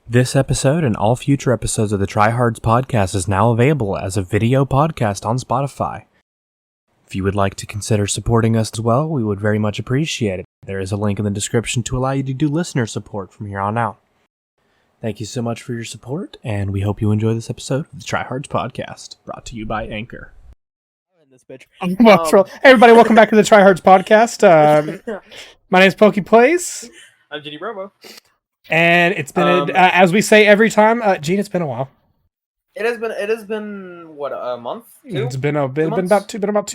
This episode and all future episodes of the Tryhards podcast is now available as a video podcast on Spotify. If you would like to consider supporting us as well, we would very much appreciate it. There is a link in the description to allow you to do listener support from here on out. Thank you so much for your support, and we hope you enjoy this episode of the Tryhards podcast, brought to you by Anchor. This bitch. Hey everybody, welcome back to the Tryhards podcast. My name is Poky Plays. I'm Jeany Robo. And it's been, as we say every time, Gene, it's been a while. It has been what, a month? Two? It's been about 2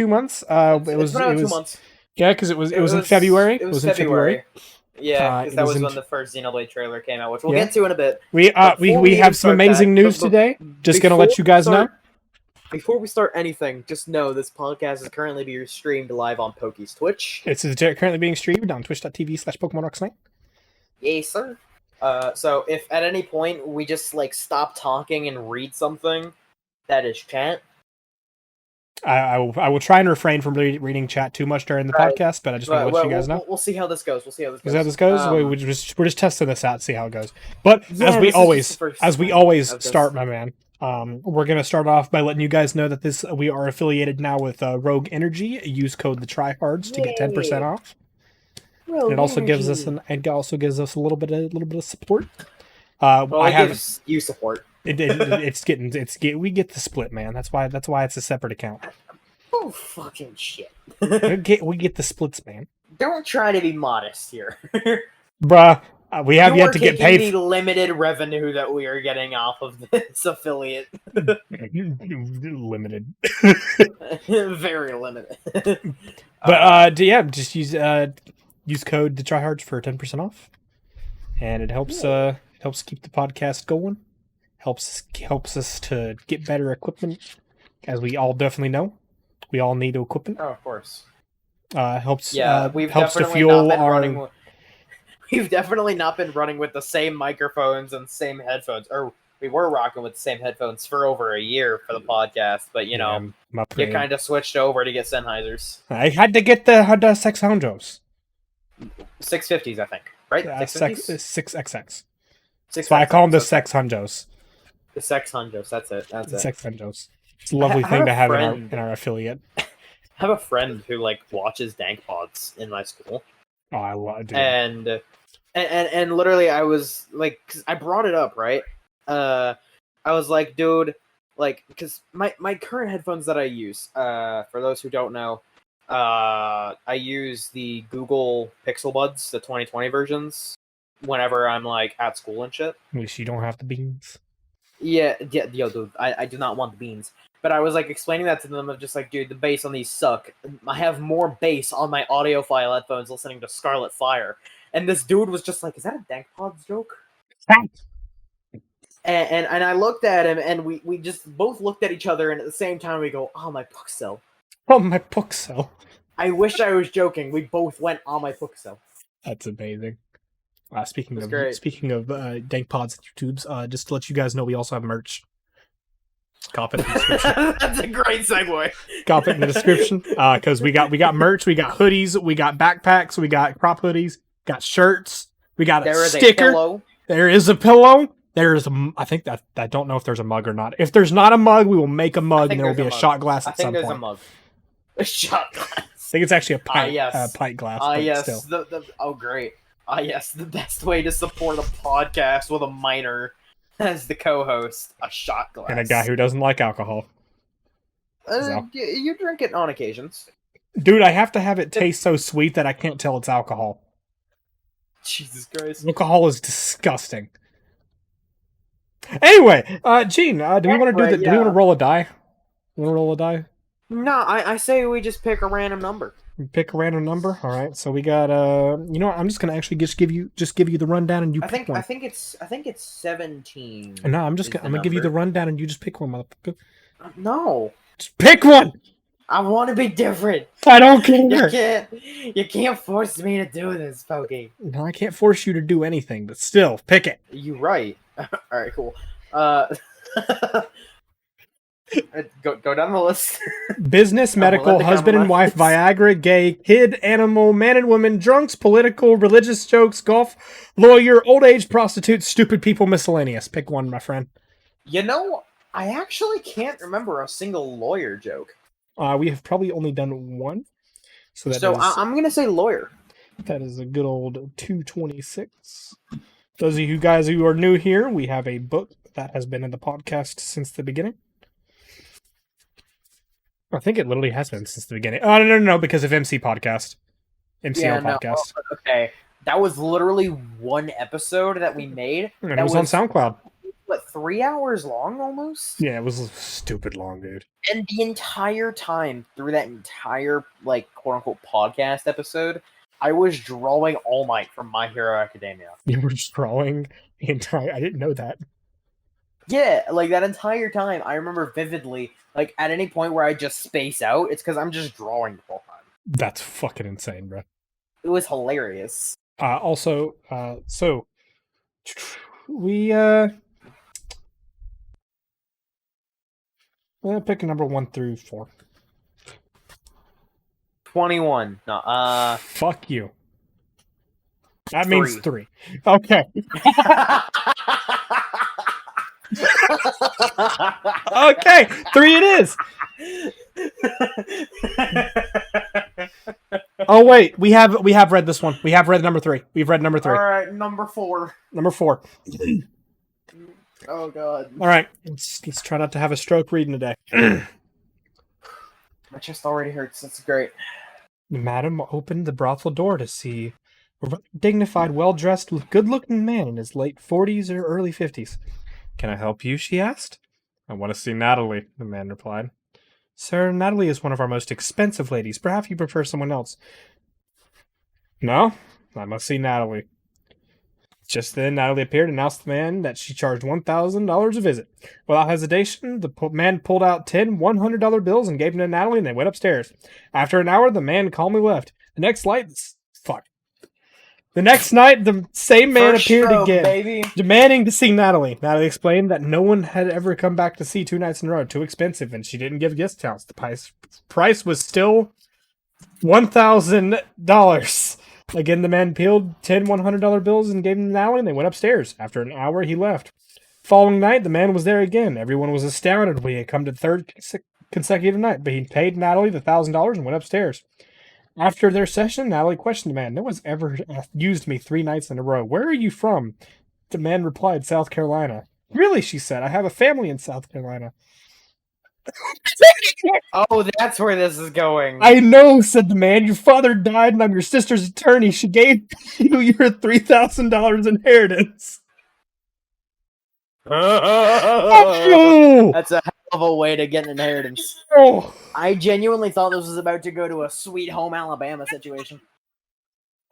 months. It's been about 2 months. Yeah, because it was in February. It was in February. Yeah, because that was in when the first Xenoblade trailer came out, which we'll get to in a bit. We have some amazing news today. Just gonna let you guys know. Before we start anything, just know this podcast is currently being streamed live on Poky's Twitch. It's currently being streamed on twitch.tv/PokemonRocksNight. Yes, sir. So if at any point we just stop talking and read something, that is chat. I will try and refrain from reading chat too much during the podcast, but I just want to let you guys know. We'll see how this goes. We're just testing this out, see how it goes. But as we always start, my man. We're gonna start off by letting you guys know that we are affiliated now with Rogue Energy. Use code the Tryhards to get 10% off. And it also gives us a little bit of support. Gives you support. We get the split, man. That's why it's a separate account. Oh fucking shit! we get the splits, man. Don't try to be modest here, bruh. We have yet to get paid. The limited revenue that we are getting off of this affiliate. Limited. Very limited. But just use code the Tryhards for 10% off, and it helps keep the podcast going. Helps us to get better equipment, as we all definitely know. We all need equipment. Oh, of course. Helps to fuel our. We've definitely not been running with the same microphones and same headphones. Or we were rocking with the same headphones for over a year for the podcast, but you kind of switched over to get Sennheisers. I had to get the 600s. 650s, I think. Right? 6XX. So I call them the 600s. The 600s, that's it. The 600s. It's a lovely thing to have in our affiliate. I have a friend who watches Dank Pods in my school. Oh, I love it. And literally, I was cause I brought it up, right? I was like, dude, because my current headphones that I use, for those who don't know, I use the Google Pixel Buds, the 2020 versions, whenever I'm at school and shit. At least you don't have the beans. Yeah, yo, dude, I do not want the beans. But I was explaining that to them of just dude, the bass on these suck. I have more bass on my audiophile headphones listening to Scarlet Fire. And this dude was just is that a Dank Pods joke? And I looked at him, and we just both looked at each other, and at the same time we go, oh, my Puxel. Oh, my Puxel. I wish I was joking. We both went, oh, my Puxel. That's amazing. Speaking of Dank Pods and YouTubes, just to let you guys know, we also have merch. Cop it in the description. That's a great segue. Cop it in the description. Because we got merch, we got hoodies, we got backpacks, we got crop hoodies, got shirts, we got a sticker. There is a pillow. I don't know if there's a mug or not. If there's not a mug, we will make a mug, and there will be a shot glass at some point. I think there's a mug. A shot glass. I think it's actually a pint glass. Yes. Still. Oh, great. Yes, the best way to support a podcast with a minor as the co-host, a shot glass. And a guy who doesn't like alcohol. You drink it on occasions. Dude, I have to have it taste so sweet that I can't tell it's alcohol. Jesus Christ. Alcohol is disgusting. Anyway, Gene, do we want to roll a die? You want to roll a die? No, I say we just pick a random number. Pick a random number. All right. So we got you know what? I'm just gonna actually give you the rundown, and you pick one. I think it's 17. No, I'm gonna give you the rundown, and you just pick one, motherfucker. No. Just pick one. I want to be different. I don't care. You can't force me to do this, Pokey. No, I can't force you to do anything, but still, pick it. You're right. All right, cool. Go down the list. Business, medical, husband and wife, Viagra, gay, kid, animal, man and woman, drunks, political, religious jokes, golf, lawyer, old age, prostitute, stupid people, miscellaneous. Pick one, my friend. You know, I actually can't remember a single lawyer joke. We have probably only done one. So I'm going to say lawyer. That is a good old 226. Those of you guys who are new here, we have a book that has been in the podcast since the beginning. I think it literally has been since the beginning. Oh, no, because of MC Podcast. MCL Podcast. No, okay. That was literally one episode that we made. And it was on SoundCloud. What, 3 hours long almost? Yeah, it was stupid long, dude. And the entire time, through that entire, like, quote-unquote podcast episode, I was drawing all night from My Hero Academia. You were just drawing the entire... I didn't know that. Yeah, like, that entire time, I remember vividly, like, at any point where I just space out, it's because I'm just drawing the whole time. That's fucking insane, bro. It was hilarious. So, we, pick a number 1 through 4. 21. No, Fuck you. That means 3. Okay. Okay, 3 it is. Oh wait, we have read this one. We have read number 3. We've read number 3. All right, number 4. Number 4. Oh god. All right, let's try not to have a stroke reading today. My chest already hurts. That's great. The madam opened the brothel door to see a dignified, well-dressed, good-looking man in his late 40s or early 50s. Can I help you? She asked. I want to see Natalie, the man replied. Sir, Natalie is one of our most expensive ladies. Perhaps you prefer someone else. No, I must see Natalie. Just then, Natalie appeared and announced the man that she charged $1,000 a visit. Without hesitation, the man pulled out 10 $100 bills and gave them to Natalie, and they went upstairs. After an hour, the man calmly left. The next night, the same man appeared again, baby, demanding to see Natalie. Natalie explained that no one had ever come back to see 2 nights in a row. Too expensive, and she didn't give discounts. The price was still $1,000. Again, the man peeled 10 $100 bills and gave them to Natalie, and they went upstairs. After an hour, he left. Following night, the man was there again. Everyone was astounded when he had come to the 3rd consecutive night, but he paid Natalie the $1,000 and went upstairs. After their session, Natalie questioned the man. No one's ever used me 3 nights in a row. Where are you from? The man replied, South Carolina. Really, she said. I have a family in South Carolina. Oh, that's where this is going. I know, said the man. Your father died and I'm your sister's attorney. She gave you your $3,000 inheritance. That's a hell of a way to get an inheritance. Oh. I genuinely thought this was about to go to a Sweet Home Alabama situation.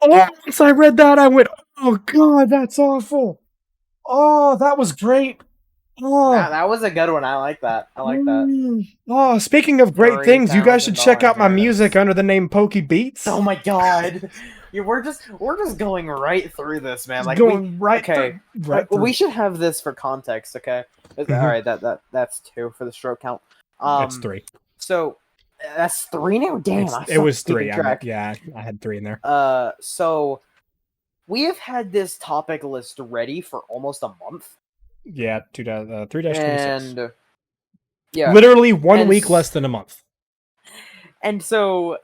Once I read that, I went, oh god, that's awful. Oh, that was great. Oh, that was a good one. I like that. Oh, speaking of great things, you guys should check out my music under the name Poky Beats. Oh my god. Yeah, we're just going right through this, man. Like through. We should have this for context, okay? Mm-hmm. All right, that's 2 for the stroke count. That's 3. So that's 3 now. Damn, it was 3. I had 3 in there. So we have had this topic list ready for almost a month. Yeah, 3-26. And yeah, literally 1 week less than a month. And so,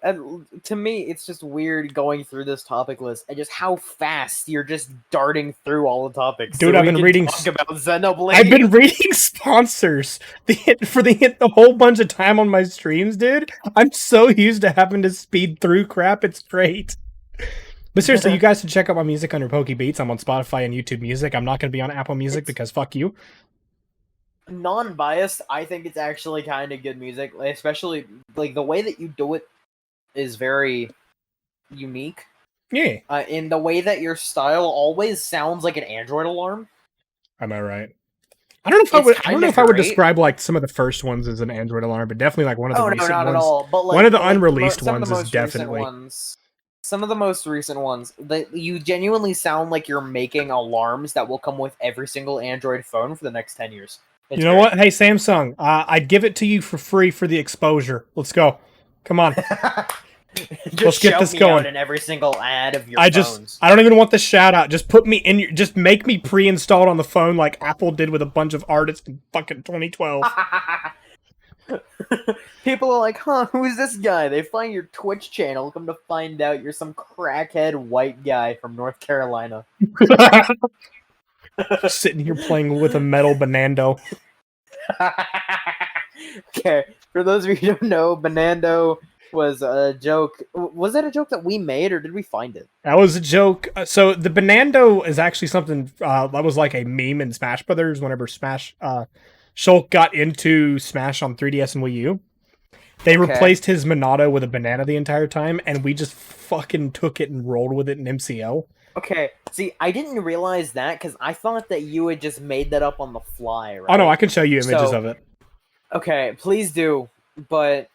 to me, it's just weird going through this topic list and just how fast you're just darting through all the topics. Dude, so I've been reading about Xenoblade. I've been reading sponsors the whole bunch of time on my streams, dude. I'm so used to having to speed through crap. It's great. But seriously, you guys should check out my music under Poky Beats. I'm on Spotify and YouTube Music. I'm not going to be on Apple Music because fuck you. Non-biased, I think it's actually kind of good music, especially like the way that you do it is very unique. Yeah. In the way that your style always sounds like an Android alarm. Am I right? I don't know if I would describe like some of the first ones as an Android alarm, but definitely like one of the recent not ones. At all. But like, one of the unreleased ones is definitely. Some of the most recent ones, that you genuinely sound like you're making alarms that will come with every single Android phone for the next 10 years. You know what? Hey, Samsung, I'd give it to you for free for the exposure. Let's go. Come on. Let's get this going. Out in every single ad of your phones. I don't even want the shout out. Just put me in your. Just make me pre-installed on the phone like Apple did with a bunch of artists in fucking 2012. People are like, huh, who's this guy? They find your Twitch channel, come to find out you're some crackhead white guy from North Carolina. Just sitting here playing with a metal Banando. Okay, for those of you who don't know, Banando was a joke. Was that a joke that we made, or did we find it? That was a joke. So the Banando is actually something that was like a meme in Smash Brothers whenever Shulk got into Smash on 3DS and Wii U. They replaced his Monado with a banana the entire time, and we just fucking took it and rolled with it in MCL. Okay, see, I didn't realize that, because I thought that you had just made that up on the fly, right? Oh no, I can show you images of it. Okay, please do, but,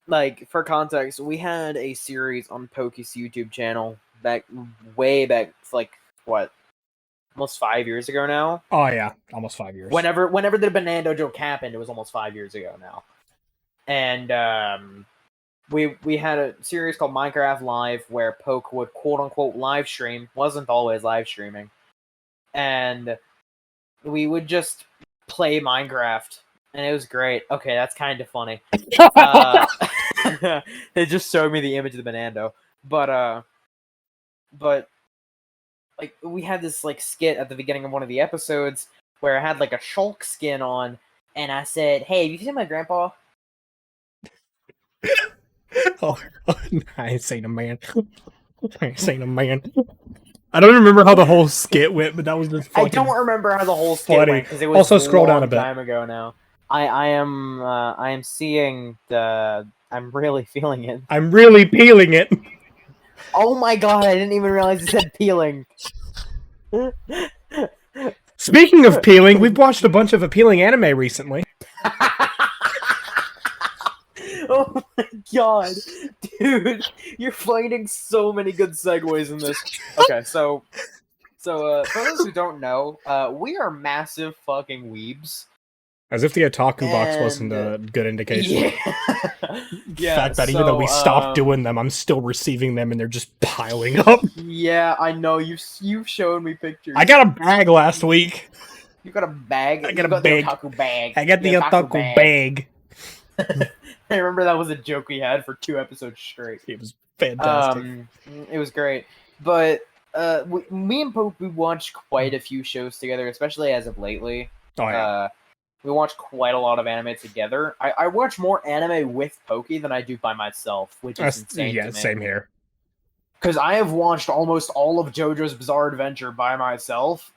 like, for context, we had a series on Poky's YouTube channel way back, like, what, almost 5 years ago now? Oh yeah, almost 5 years. Whenever the Banando joke happened, it was almost 5 years ago now. And, we had a series called Minecraft Live where Poke would quote-unquote live stream. Wasn't always live streaming. And we would just play Minecraft. And it was great. Okay, that's kind of funny. It just showed me the image of the Banando. But, like, we had this, like, skit at the beginning of one of the episodes where I had, like, a Shulk skin on. And I said, hey, have you seen my grandpa? Oh, I ain't seen a man. I ain't seen a man. I don't remember how the whole skit went, but that was just fucking I don't remember how the whole skit went because it was also scroll down a bit. Time ago now. I am seeing the. I'm really feeling it. I'm really peeling it. Oh my god! I didn't even realize it said peeling. Speaking of peeling, we've watched a bunch of appealing anime recently. Oh my god, dude, you're finding so many good segues in this. Okay, so for those who don't know, we are massive fucking weebs. As if the otaku box wasn't a good indication. Yeah. The fact that even though we stopped doing them, I'm still receiving them and they're just piling up. Yeah, I know. You've shown me pictures. I got a bag last week. You got a bag? I got a bag. The otaku bag. I got the otaku bag. I remember that was a joke we had for 2 episodes straight. It was fantastic. It was great. But me and Pope, we watched quite a few shows together, especially as of lately. Oh, yeah. We watched quite a lot of anime together. I watch more anime with Pokey than I do by myself, which is insane to me. Same here. Because I have watched almost all of JoJo's Bizarre Adventure by myself,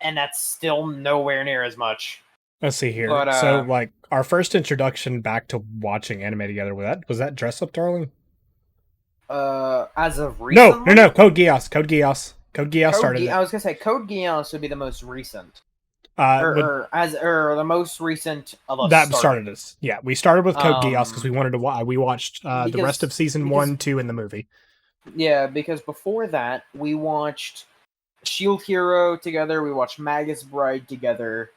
and that's still nowhere near as much. Let's see here. But, so, like, our first introduction back to watching anime together, was that Dress Up Darling? As of recently? No, Code Geass. Code Geass started it. I was gonna say Code Geass would be the most recent. The most recent of us. That started us. Yeah, we started with Code Geass because we wanted to watch. We watched the rest of season 1, 2 in the movie. Yeah, because before that we watched Shield Hero together. We watched Magus Bride together.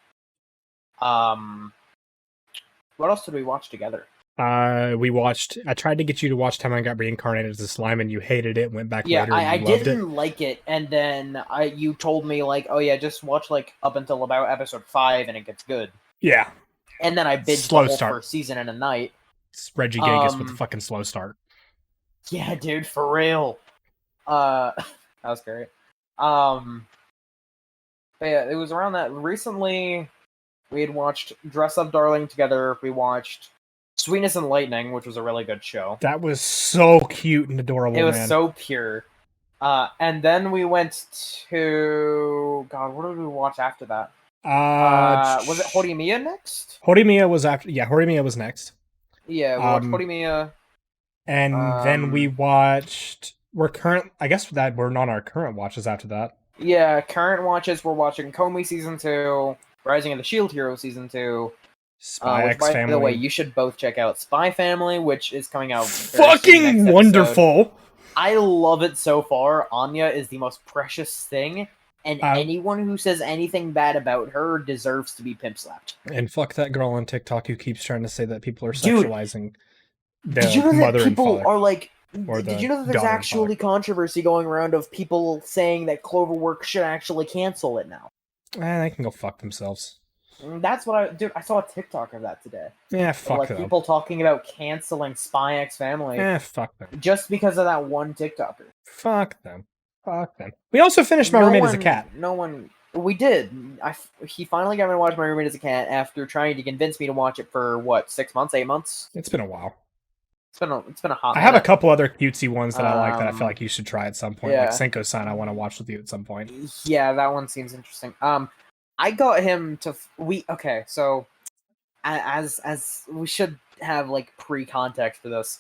What else did we watch together? I tried to get you to watch Time I Got Reincarnated as a Slime, and you hated it. Went back later. I didn't like it, and then you told me like, oh yeah, just watch like up until about episode 5, and it gets good. Yeah. And then I binged the whole first season in a night. It's Reggie Genghis with the fucking slow start. Yeah, dude, for real. That was great. But yeah, it was around that. Recently, we had watched Dress Up Darling together. We watched Sweetness and Lightning, which was a really good show. That was so cute and adorable, It was so pure. And then we went to... God, what did we watch after that? Was it Horimiya next? Horimiya was after... Yeah, Horimiya was next. Yeah, we watched Horimiya. And then we watched... I guess that we're not our current watches after that. Yeah, current watches, we're watching Komi Season 2, Rising of the Shield Hero Season 2, Spy X Family. By the way, you should both check out Spy Family, which is coming out fucking wonderful. I love it so far. Anya is the most precious thing, And anyone who says anything bad about her deserves to be pimp slapped. And fuck that girl on TikTok who keeps trying to say that people are sexualizing did you know mother that people and father. are like? Did you know that there's actually controversy going around of people saying that Cloverworks should actually cancel it now? They can go fuck themselves. That's what I saw a TikTok of that today. Yeah, fuck them. People talking about canceling Spy X Family. Fuck them. Just because of that one TikToker. Fuck them. Fuck them. We also finished My Roommate as a Cat. We did. He finally got me to watch My Roommate as a Cat after trying to convince me to watch it for, what, 6 months, 8 months? It's been a while. It's been a hot minute. I have a couple other cutesy ones that I like that I feel like you should try at some point. Yeah. Like Senko-san, I want to watch with you at some point. Yeah, that one seems interesting. I got him to... so... As we should have, like, pre-context for this.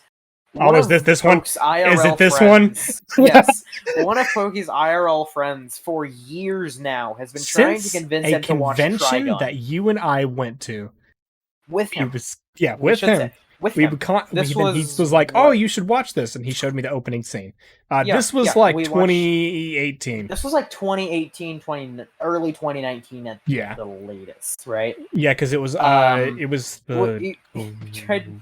Is this one? IRL is it this friends, one? Yes. One of Poky's IRL friends for years now has been trying to convince him to watch Trigun. A convention that you and I went to. With him. With him. He was like, "Oh, you should watch this," and he showed me the opening scene. This was like 2018. This was like 2018, early 2019 at the latest, right? Yeah, because it was the. We tried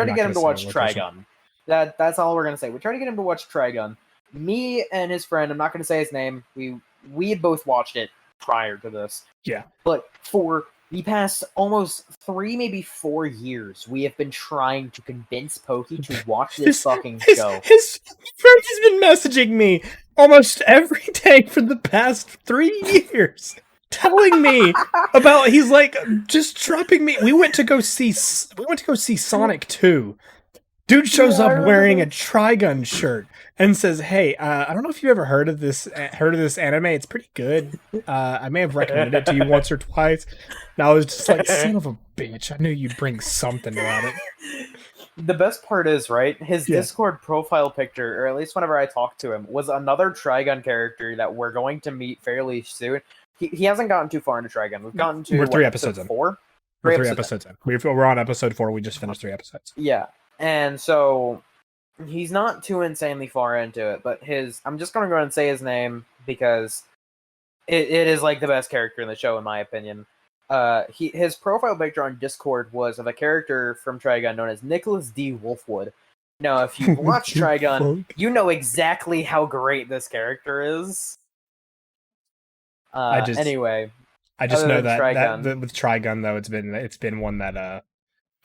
to get him to watch Trigun. That's all we're gonna say. We tried to get him to watch Trigun. Me and his friend, I'm not gonna say his name. We had both watched it prior to this. Yeah, but for the past almost 3, maybe 4 years, we have been trying to convince Poky to watch this fucking show. His friend has been messaging me almost every day for the past 3 years, telling me about. He's like just dropping me. We went to go see Sonic 2. Dude shows up wearing a Trigun shirt and says, "Hey, I don't know if you've ever heard of this anime. It's pretty good. I may have recommended it to you once or twice." And I was just like, "Son of a bitch! I knew you'd bring something about it." The best part is, right, his Discord profile picture, or at least whenever I talked to him, was another Trigun character that we're going to meet fairly soon. He hasn't gotten too far into Trigun. We've gotten to we're 3 episodes in. 4. We're 3 episodes in. We're on episode 4. We just finished 3 episodes. Yeah. And so he's not too insanely far into it, but I'm just going to go ahead and say his name because it is like the best character in the show, in my opinion. His profile picture on Discord was of a character from Trigun known as Nicholas D. Wolfwood. Now, if you've watched Trigun, you know exactly how great this character is. Anyway, I just know that with Trigun though, it's been one that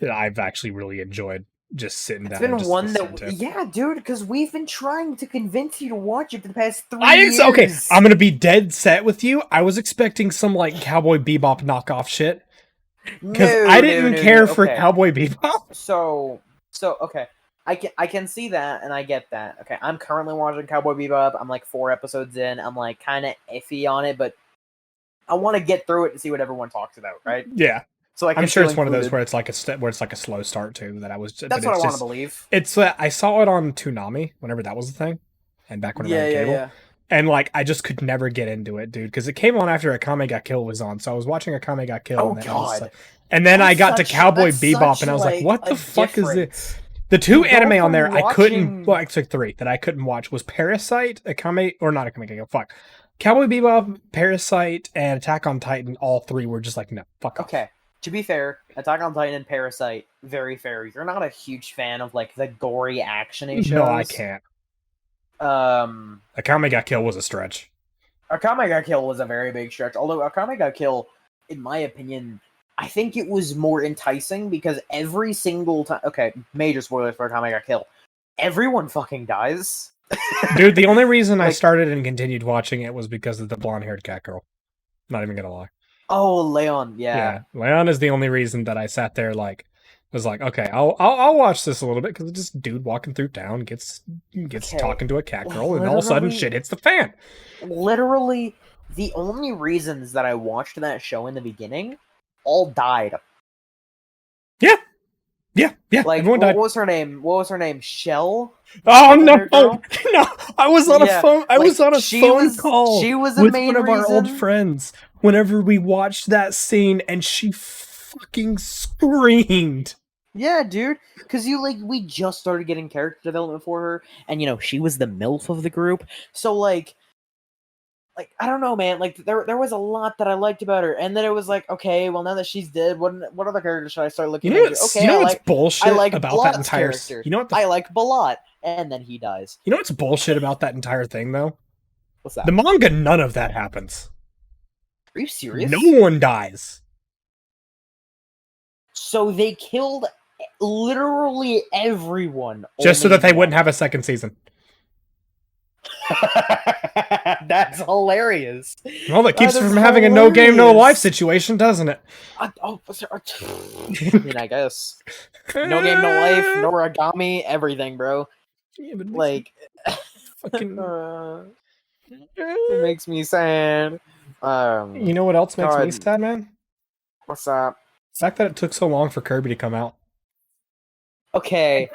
I've actually really enjoyed. Just sitting down. It's been one that, dude, because we've been trying to convince you to watch it for the past 3 years. Okay, I'm gonna be dead set with you. I was expecting some like Cowboy Bebop knockoff shit because I didn't care for Cowboy Bebop. So okay, I can see that and I get that. Okay, I'm currently watching Cowboy Bebop. I'm like 4 episodes in. I'm like kind of iffy on it, but I want to get through it to see what everyone talks about, right? Yeah. So I'm sure it's one of those where it's like a slow start too. That's what I want to believe. It's I saw it on Toonami whenever that was the thing, and back when I had cable, and like I just could never get into it, dude, because it came on after Akame ga Kill was on. So I was watching Akame ga Kill. Oh god! And then I got to Cowboy Bebop, and I was like, "What the fuck is this?" The 2 anime on there I couldn't. Well, actually 3 that I couldn't watch was Parasite, Cowboy Bebop, Parasite, and Attack on Titan. All 3 were just like, no, fuck off. Okay. To be fair, Attack on Titan and Parasite, very fair. You're not a huge fan of like the gory action shows. No, I can't. Akame ga Kill was a stretch. Akame ga Kill was a very big stretch. Although Akame ga Kill, in my opinion, I think it was more enticing because every single time. Okay, major spoilers for Akame ga Kill. Everyone fucking dies. Dude, the only reason I started and continued watching it was because of the blonde-haired cat girl. Not even gonna lie. Oh, Leon, yeah. Leon is the only reason that I sat there was like, okay, I'll watch this a little bit because this dude walking through town gets talking to a cat girl, and all of a sudden shit hits the fan. Literally, the only reasons that I watched that show in the beginning all died. Yeah. Like, everyone died. What was her name? Shell? Oh no! I was on a phone. I was on a phone call. She was with one of our old friends. Whenever we watched that scene, and she fucking screamed. Yeah, dude. Because we just started getting character development for her, and she was the MILF of the group. So like I don't know, man. Like there was a lot that I liked about her, and then it was like, okay, well now that she's dead, what other characters should I start looking into? Okay, what's bullshit I like about Balot's that entire character. You know what I like Balot, and then he dies. You know what's bullshit about that entire thing though? What's that? The manga, none of that happens. Are you serious? No one dies. So they killed literally everyone just so that they wouldn't have a second season. That's hilarious. Well, that keeps from having a no game, no life situation, doesn't it? I mean, I guess. No game, no life, no origami, everything, bro. Yeah, but like, fucking... it makes me sad. You know what else makes me sad, man? What's up? The fact that it took so long for Kirby to come out. Okay.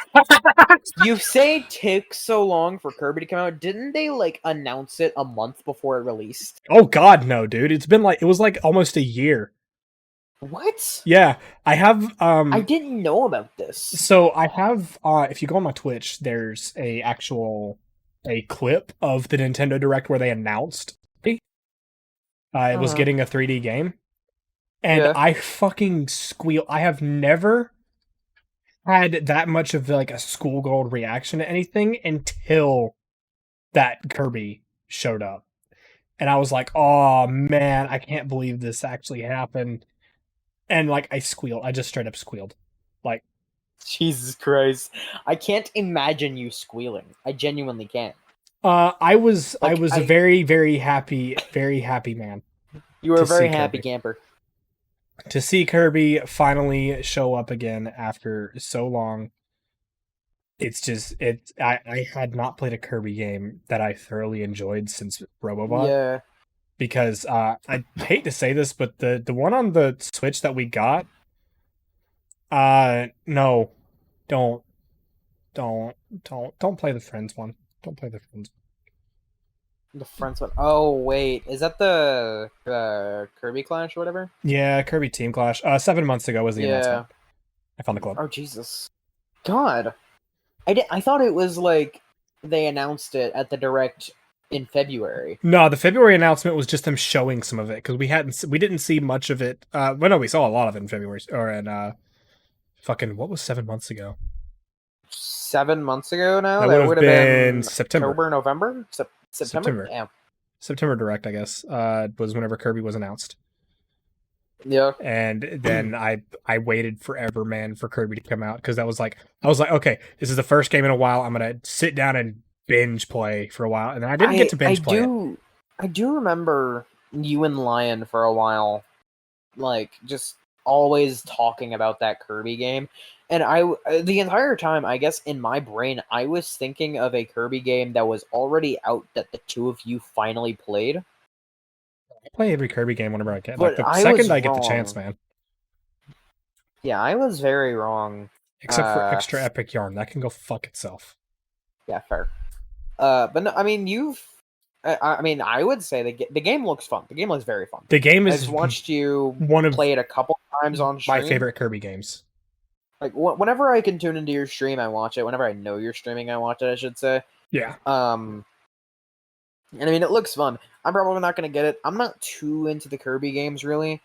You say it took so long for Kirby to come out. Didn't they like announce it a month before it released? Oh god, no, dude. It was like almost a year. What? Yeah, I have I didn't know about this. So I have if you go on my Twitch, there's a clip of the Nintendo Direct where they announced it was getting a 3D game. And I fucking squeal. I have never had that much of like a schoolgirl reaction to anything until that Kirby showed up. And I was like, oh man, I can't believe this actually happened. And like I squealed. I just straight up squealed. Like, Jesus Christ. I can't imagine you squealing. I genuinely can't. I was a very, very happy man. You were a very happy camper. To see Kirby finally show up again after so long, it's just I had not played a Kirby game that I thoroughly enjoyed since Robobot. Yeah. Because I hate to say this, but the one on the Switch that we got, no, don't play the Friends one. Don't play the Friends one. The Friends one. Oh wait, is that the Kirby Clash or whatever? Yeah, Kirby Team Clash. 7 months ago was the announcement. I found the club. Oh Jesus, God! I thought it was like they announced it at the Direct in February. No, the February announcement was just them showing some of it because we didn't see much of it. Well, no, we saw a lot of it in February or in fucking what was 7 months ago. 7 months ago now. That would have been September, October, November, September. Yeah. September Direct, I guess, was whenever Kirby was announced. Yeah. And then I waited forever, man, for Kirby to come out because I was like, okay, this is the first game in a while. I'm gonna sit down and binge play for a while, and then I didn't get to binge play it. I do remember you and Lion for a while, like just always talking about that Kirby game, and the entire time, I guess in my brain, I was thinking of a Kirby game that was already out that the two of you finally played. I play every Kirby game whenever I can. But like the second I get the chance, man. Yeah, I was very wrong. Except for Extra Epic Yarn, that can go fuck itself. Yeah, fair. But no, I mean, I would say the game looks fun. The game looks very fun. The game is. I've watched you play it a couple times on stream. My favorite Kirby games. Like whenever I can tune into your stream, I watch it. Whenever I know you're streaming, I watch it. I should say. Yeah. And I mean, it looks fun. I'm probably not going to get it. I'm not too into the Kirby games, really.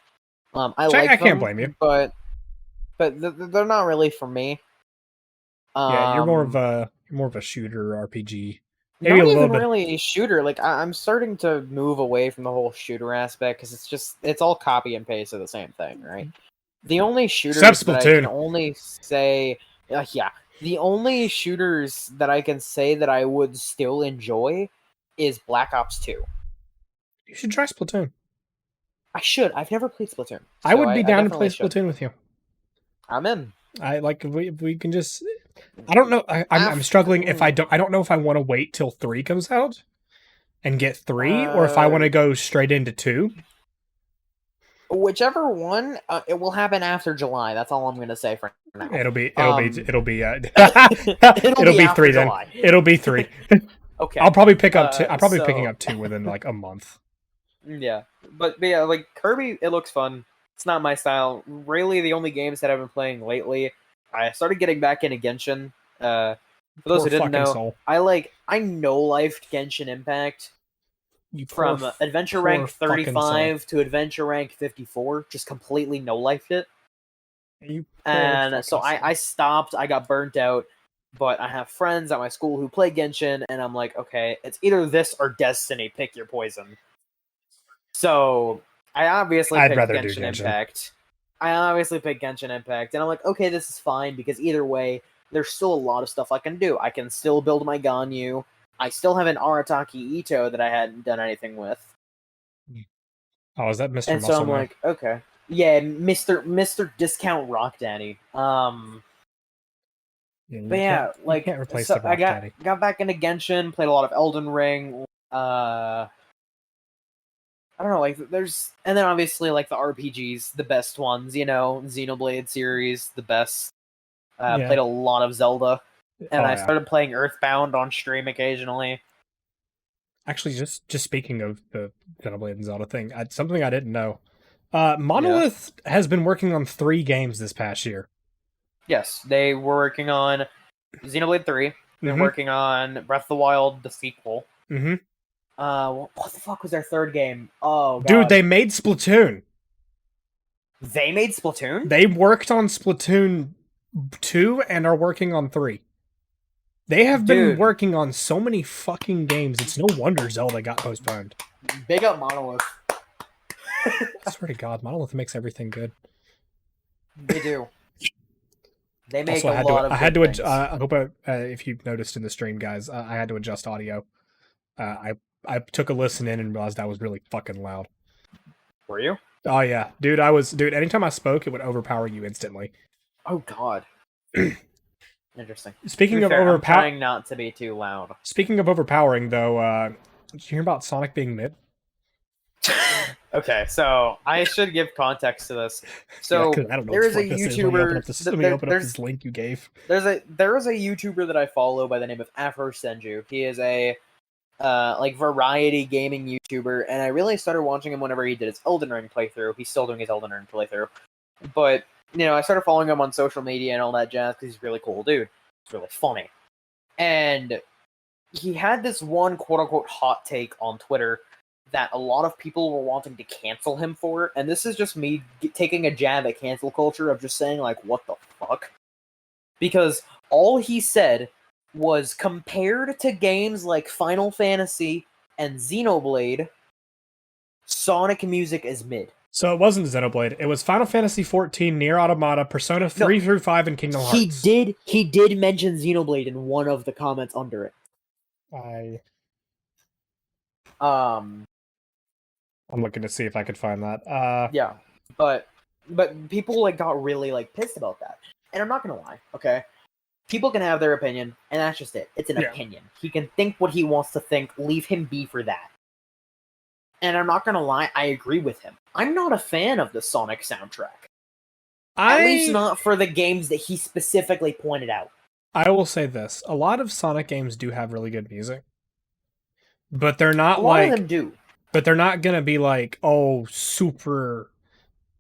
I can't blame you, but they're not really for me. Yeah, you're more of a shooter RPG. Maybe not even really a shooter. Like I'm starting to move away from the whole shooter aspect because it's all copy and paste of the same thing, right? The only shooters that I can only say, the only shooters that I can say that I would still enjoy is Black Ops 2. You should try Splatoon. I should. I've never played Splatoon. I would be down to play Splatoon with you. I'm in. We can just. I don't know. I'm struggling. If I don't know if I want to wait till 3 comes out and get 3, or if I want to go straight into 2. Whichever one, it will happen after July. That's all I'm going to say for now. It'll be 3 then. It'll be 3. Okay. I'll probably pick up 2. I'm probably picking up 2 within like a month. Yeah, but yeah, like Kirby, it looks fun. It's not my style. Really, the only games that I've been playing lately, I started getting back into Genshin. For those who didn't know, I no-lifed Genshin Impact. from adventure rank 35 to adventure rank 54, just completely no life it. And so I stopped. I got burnt out. But I have friends at my school who play Genshin, and I'm like, okay, it's either this or Destiny. Pick your poison. So I obviously picked Genshin Impact. And I'm like, okay, this is fine, because either way, there's still a lot of stuff I can do. I can still build my Ganyu. I still have an Arataki Ito that I hadn't done anything with. Oh, is that Mr. And so I'm like, okay. Yeah, Mr. Discount Rock Daddy. But yeah, like, can't replace the Rock Daddy. Got back into Genshin, played a lot of Elden Ring. I don't know, like, and then obviously, like, the RPGs, the best ones, Xenoblade series, the best. Played a lot of Zelda, and I started playing Earthbound on stream occasionally. Actually, just speaking of the Xenoblade and Zelda thing, something I didn't know. Monolith has been working on 3 games this past year. Yes, they were working on Xenoblade 3. They're working on Breath of the Wild, the sequel. Mm-hmm. What the fuck was their third game? Oh, God. Dude, they made Splatoon. They made Splatoon? They worked on Splatoon 2 and are working on 3. They have been working on so many fucking games. It's no wonder Zelda got postponed. Big up Monolith. I swear to God, Monolith makes everything good. They do. They make also, a lot of. I had to. I hope if you noticed in the stream, guys, I had to adjust audio. I took a listen in and realized I was really fucking loud. Were you? Oh yeah, dude. Dude. Anytime I spoke, it would overpower you instantly. Oh God. Interesting. Speaking of overpowering, trying not to be too loud. Speaking of overpowering, though, did you hear about Sonic being mid? Okay, so I should give context to this. So there is a YouTuber. Let me open up this link you gave. There is a YouTuber that I follow by the name of Afro Senju. He is a variety gaming YouTuber, and I really started watching him whenever he did his Elden Ring playthrough. He's still doing his Elden Ring playthrough, but I started following him on social media and all that jazz because he's a really cool dude. He's really funny, and he had this one quote unquote hot take on Twitter that a lot of people were wanting to cancel him for, and this is just me taking a jab at cancel culture of just saying, like, what the fuck? Because all he said was, compared to games like Final Fantasy and Xenoblade, Sonic music is mid. So it wasn't Xenoblade, it was Final Fantasy XIV, Nier Automata, Persona 3 through 5, and Kingdom Hearts. He did mention Xenoblade in one of the comments under it. I'm looking to see if I could find that. Yeah, but people got really pissed about that, and I'm not gonna lie. Okay, people can have their opinion, and that's just it. It's an opinion. He can think what he wants to think. Leave him be for that. And I'm not gonna lie, I agree with him. I'm not a fan of the Sonic soundtrack. At least not for the games that he specifically pointed out. I will say this: a lot of Sonic games do have really good music, but they're not a lot of them do. But they're not gonna be super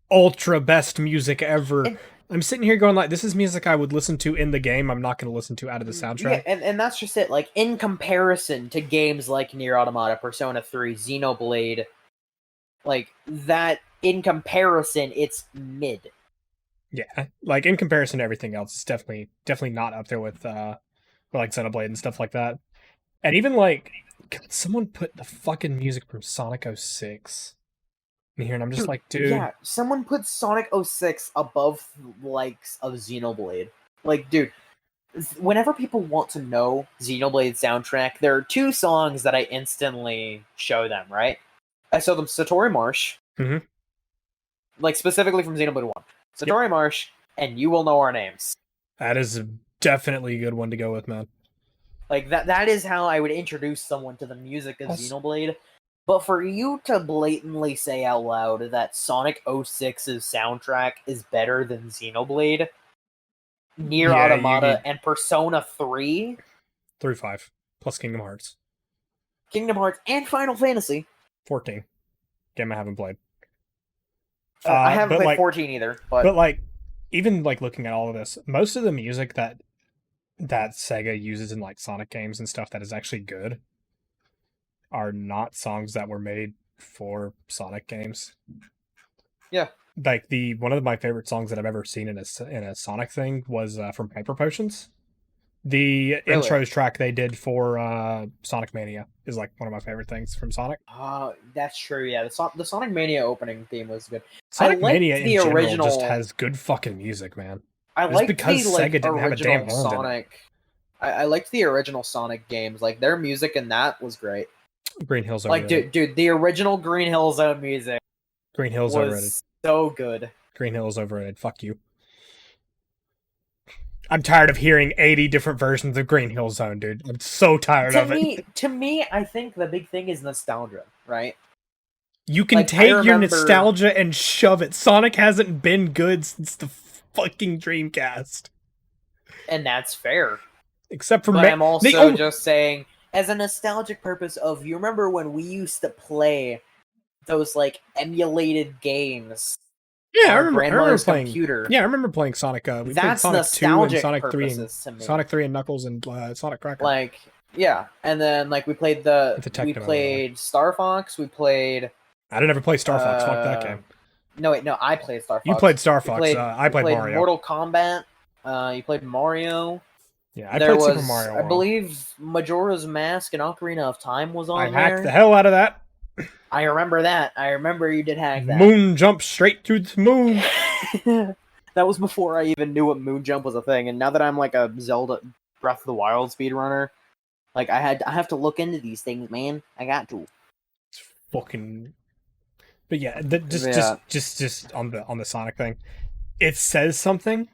ultra best music ever. I'm sitting here going this is music I would listen to in the game. I'm not gonna listen to out of the soundtrack. Yeah, and that's just it. In comparison to games like Nier Automata, Persona 3, Xenoblade, that in comparison, it's mid. Yeah, in comparison to everything else, it's definitely not up there with Xenoblade and stuff like that. And even can someone put the fucking music from Sonic 06 in here? And I'm just dude. Yeah, someone put Sonic 06 above the likes of Xenoblade. Dude, whenever people want to know Xenoblade soundtrack, there are 2 songs that I instantly show them, right? I show them Satori Marsh. Mm-hmm. Specifically from Xenoblade 1. Satori Marsh, and You Will Know Our Names. That is definitely a good one to go with, man. That is how I would introduce someone to the music of Xenoblade. But for you to blatantly say out loud that Sonic 06's soundtrack is better than Xenoblade, Nier Automata, and Persona 3... through 5, plus Kingdom Hearts. Kingdom Hearts and Final Fantasy. 14. Game I haven't played. I haven't played 14 either. But even looking at all of this, most of the music that Sega uses in Sonic games and stuff that is actually good are not songs that were made for Sonic games. Yeah. Like one of my favorite songs that I've ever seen in a Sonic thing was from Hyper Potions. The intros track they did for Sonic Mania is like one of my favorite things from Sonic. That's true. Yeah, the Sonic Mania opening theme was good. Sonic Mania in general just has good fucking music, man. I like because Sega didn't have a damn hand Sonic. I liked the original Sonic games. Like their music in that was great. Green Hill's overrated. Dude, the original Green Hill Zone music. Green Hill's was overrated. So good. Green Hill is overrated. Fuck you. I'm tired of hearing 80 different versions of Green Hill Zone, dude. I'm so tired of it. To me, I think the big thing is nostalgia, right? You can take your nostalgia and shove it. Sonic hasn't been good since the fucking Dreamcast. And that's fair. Except for... But I'm also just saying, as a nostalgic purpose of, you remember when we used to play those, like, emulated games... Yeah, I remember playing. Computer. Yeah, I remember playing Sonic. We played Sonic 2 and Sonic 3 and Sonic 3 and Knuckles and Sonic Cracker. Like, yeah, and then like we played Star Fox. We played. I didn't ever play Star Fox. Fuck that game. No, wait, no, I played Star Fox. You played Star Fox. I played Mario. Mortal Kombat. You played Mario. Yeah, I played Super Mario World. I believe Majora's Mask and Ocarina of Time was on there. I hacked the hell out of that. I remember that. I remember you did hack that. Moon jump straight to the moon. That was before I even knew what moon jump was a thing. And now that I'm like a Zelda Breath of the Wild speedrunner, like I have to look into these things, man. I got to. It's fucking. But yeah, just on the Sonic thing, it says something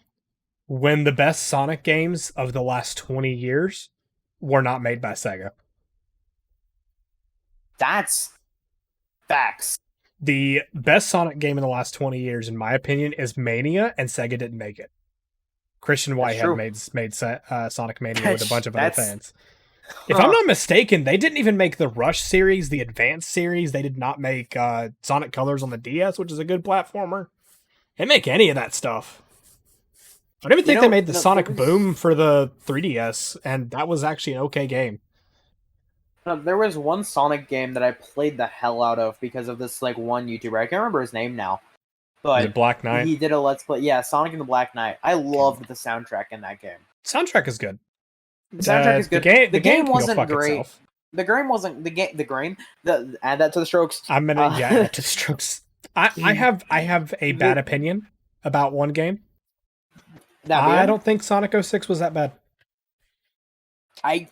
when the best Sonic games of the last 20 years were not made by Sega. That's facts. The best Sonic game in the last 20 years, in my opinion, is Mania, and Sega didn't make it. Christian Whitehead made Sonic Mania with a bunch of other fans. If I'm not mistaken, they didn't even make the Rush series, the Advanced series. They did not make Sonic Colors on the DS, which is a good platformer. They didn't make any of that stuff. I don't even think they made the Sonic Boom for the 3DS, and that was actually an okay game. There was one Sonic game that I played the hell out of because of this like one YouTuber. I can't remember his name now. But is it Black Knight? He did a Let's Play. Yeah, Sonic and the Black Knight. I loved the soundtrack in that game. Soundtrack is good. The soundtrack is good. The game wasn't great. Itself. The game wasn't add that to the Strokes. I'm gonna add to the Strokes. I have a bad opinion about one game. I don't think Sonic 06 was that bad. I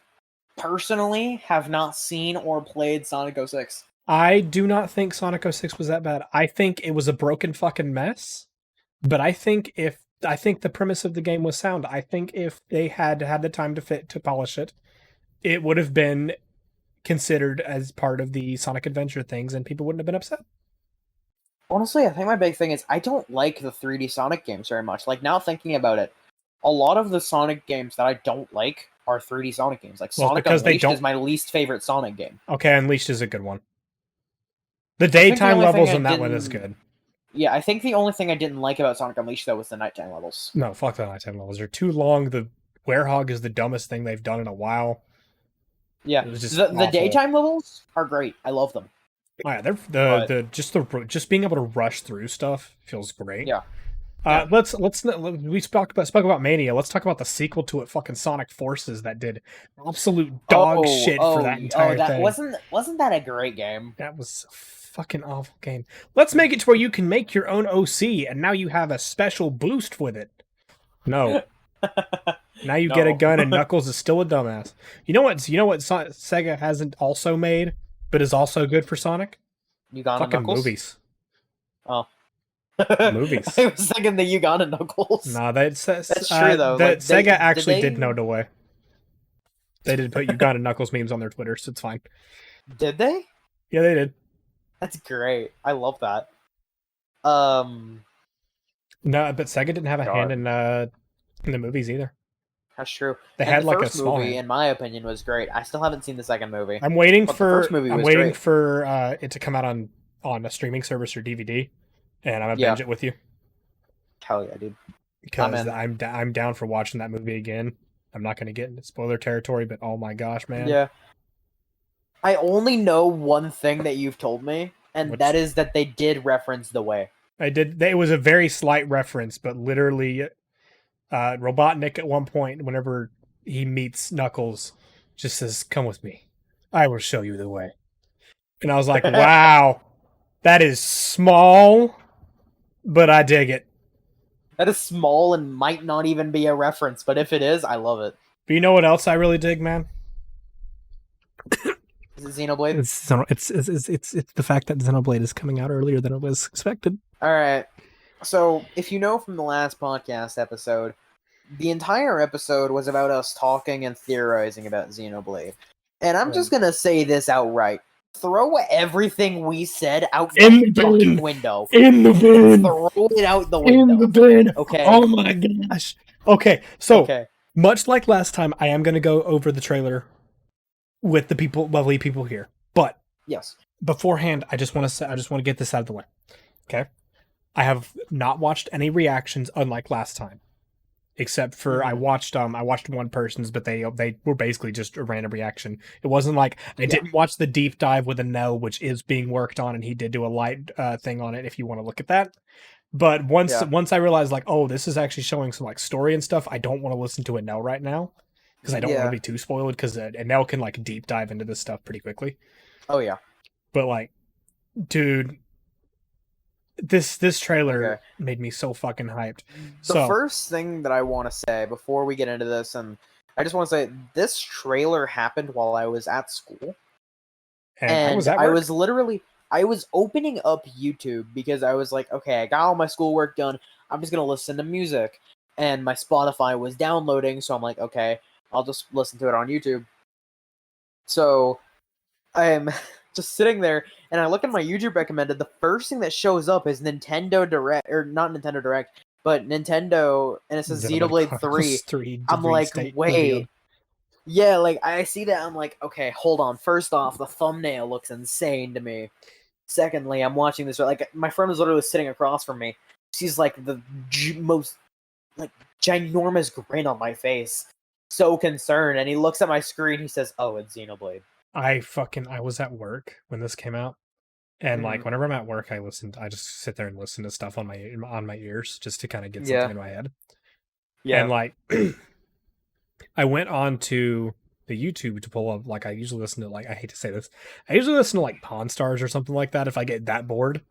personally have not seen or played Sonic 06. I do not think Sonic 06 was that bad. I think it was a broken fucking mess. But I think the premise of the game was sound. I think if they had the time to polish it, it would have been considered as part of the Sonic Adventure things, and people wouldn't have been upset. Honestly, I think my big thing is I don't like the 3D Sonic games very much. Like, now thinking about it, a lot of the Sonic games that I don't like are 3D Sonic games. Like, Sonic Unleashed is my least favorite Sonic game. Okay, Unleashed is a good one. The daytime levels on that one is good. Yeah, I think the only thing I didn't like about Sonic Unleashed, though, was the nighttime levels. No, fuck the nighttime levels. They're too long. The Werehog is the dumbest thing they've done in a while. Yeah, the daytime levels are great. I love them. Oh, yeah, just being able to rush through stuff feels great. Yeah. We spoke about Mania. Let's talk about the sequel to it, fucking Sonic Forces, that did absolute dog shit for that entire thing. Wasn't that a great game? That was a fucking awful game. Let's make it to where you can make your own OC, and now you have a special boost with it. No. Now you get a gun, and Knuckles is still a dumbass. You know what Sega hasn't also made, but is also good for Sonic? Uganda fucking Knuckles? Movies. Oh. Movies. I was thinking the Uganda Knuckles. Nah, that's true though. Sega actually did Note Away. They did put Uganda Knuckles memes on their Twitter, so it's fine. Did they? Yeah, they did. That's great. I love that. No, but Sega didn't have a hand in the movies either. That's true. They had like a small movie, hand. in my opinion, was great. I still haven't seen the second movie. I'm waiting for great. It to come out on a streaming service or DVD, and I'm gonna binge it with you. Hell yeah, dude! Because I'm down for watching that movie again. I'm not gonna get into spoiler territory, but oh my gosh, man! Yeah. I only know one thing that you've told me, and that is that they did reference the way. I did. It was a very slight reference, but literally, Robotnik at one point, whenever he meets Knuckles, just says, "Come with me. I will show you the way." And I was like, wow, that is small, but I dig it. That is small and might not even be a reference, but if it is, I love it. But you know what else I really dig, man? Is it Xenoblade? It's the fact that Xenoblade is coming out earlier than it was expected. All right. So, if you know from the last podcast episode, the entire episode was about us talking and theorizing about Xenoblade. And I'm just going to say this outright. Throw everything we said out the fucking window. In the bin. Throw it out the window. In the bin. Okay. Oh my gosh. Okay, so much like last time, I am going to go over the trailer with the lovely people here. But yes, beforehand, I just want to get this out of the way. Okay, I have not watched any reactions, unlike last time, except for I watched one person's, but they were basically just a random reaction. It wasn't like I didn't watch the deep dive with Anel, which is being worked on, and he did do a light thing on it. If you want to look at that. But once I realized, like, oh, this is actually showing some like story and stuff, I don't want to listen to Anel right now because I don't want to be too spoiled, because Anel can like deep dive into this stuff pretty quickly. Oh yeah. But like, dude, this trailer made me so fucking hyped. The first thing that I want to say before we get into this, and I just want to say this trailer happened while I was at school, and I was opening up YouTube because I was like, okay, I got all my schoolwork done. I'm just gonna listen to music, and my Spotify was downloading, so I'm like, okay, I'll just listen to it on YouTube. So I'm just sitting there, and I look at my YouTube recommended. The first thing that shows up is Nintendo Direct, or not Nintendo Direct, but Nintendo, and it says Xenoblade 3. I'm like, wait. Yeah, like, I see that, I'm like, okay, hold on. First off, the thumbnail looks insane to me. Secondly, I'm watching this, like, my friend was literally sitting across from me. She's like the most, like, ginormous grin on my face. So concerned, and he looks at my screen, he says, oh, it's Xenoblade. I was at work when this came out, and like whenever I'm at work, I just sit there and listen to stuff on my ears just to kind of get something in my head. Yeah, and like I went on to the YouTube to pull up, like I usually listen to, like, I hate to say this, I usually listen to like Pawn Stars or something like that if I get that bored.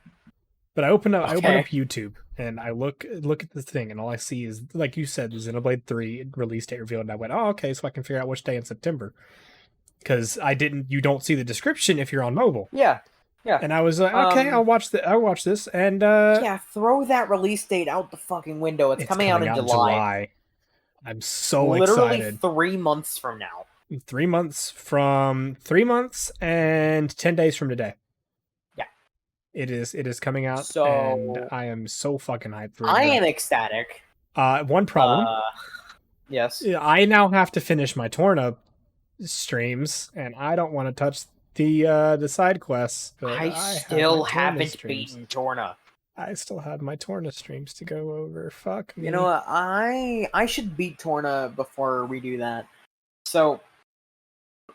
But I open up YouTube and I look at the thing, and all I see is, like you said, the Xenoblade 3 release date revealed, and I went, oh, okay, so I can figure out which day in September. Because you don't see the description if you're on mobile. Yeah. And I was like, okay, I'll watch this, and throw that release date out the fucking window. It's coming out in July. I'm so excited. 3 months from now. 3 months and 10 days from today. Yeah. It is coming out, so and I am so fucking hyped for it. I am ecstatic. One problem. Yes. I now have to finish my Torna streams, and I don't want to touch the side quests. But I still haven't beaten Torna. I still have my Torna streams to go over. Fuck me. You know what? I should beat Torna before we do that. So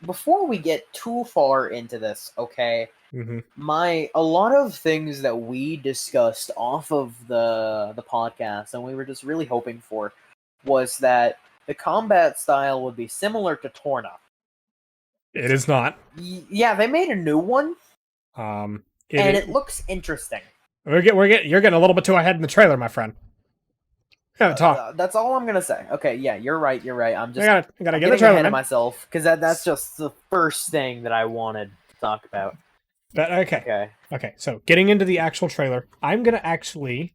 before we get too far into this, okay? A lot of things that we discussed off of the podcast, and we were just really hoping for, was that the combat style would be similar to Torna. It is not. Yeah, they made a new one. It looks interesting. You're getting a little bit too ahead in the trailer, my friend. Talk. That's all I'm gonna say. Okay, yeah, you're right. I'm just I gotta get the trailer ahead of myself, because that's just the first thing that I wanted to talk about. But okay. So getting into the actual trailer, I'm gonna actually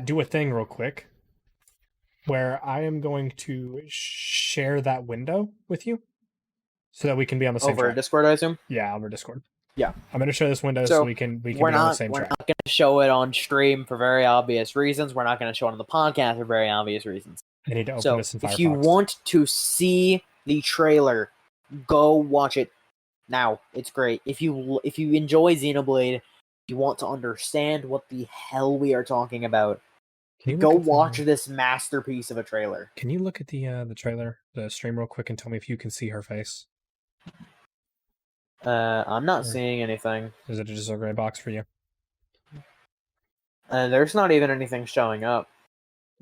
do a thing real quick, where I am going to share that window with you, so that we can be on the same over track. Discord, I assume. Yeah, over Discord. Yeah, I'm gonna share this window so we can be on the same track. We're not gonna show it on stream for very obvious reasons. We're not gonna show it on the podcast for very obvious reasons. I need to open this in Firefox. If you want to see the trailer, go watch it now. It's great. If you enjoy Xenoblade, you want to understand what the hell we are talking about, go watch this masterpiece of a trailer. Can you look at the trailer, the stream, real quick, and tell me if you can see her face? I'm not seeing anything. Is it just a gray box for you? There's not even anything showing up.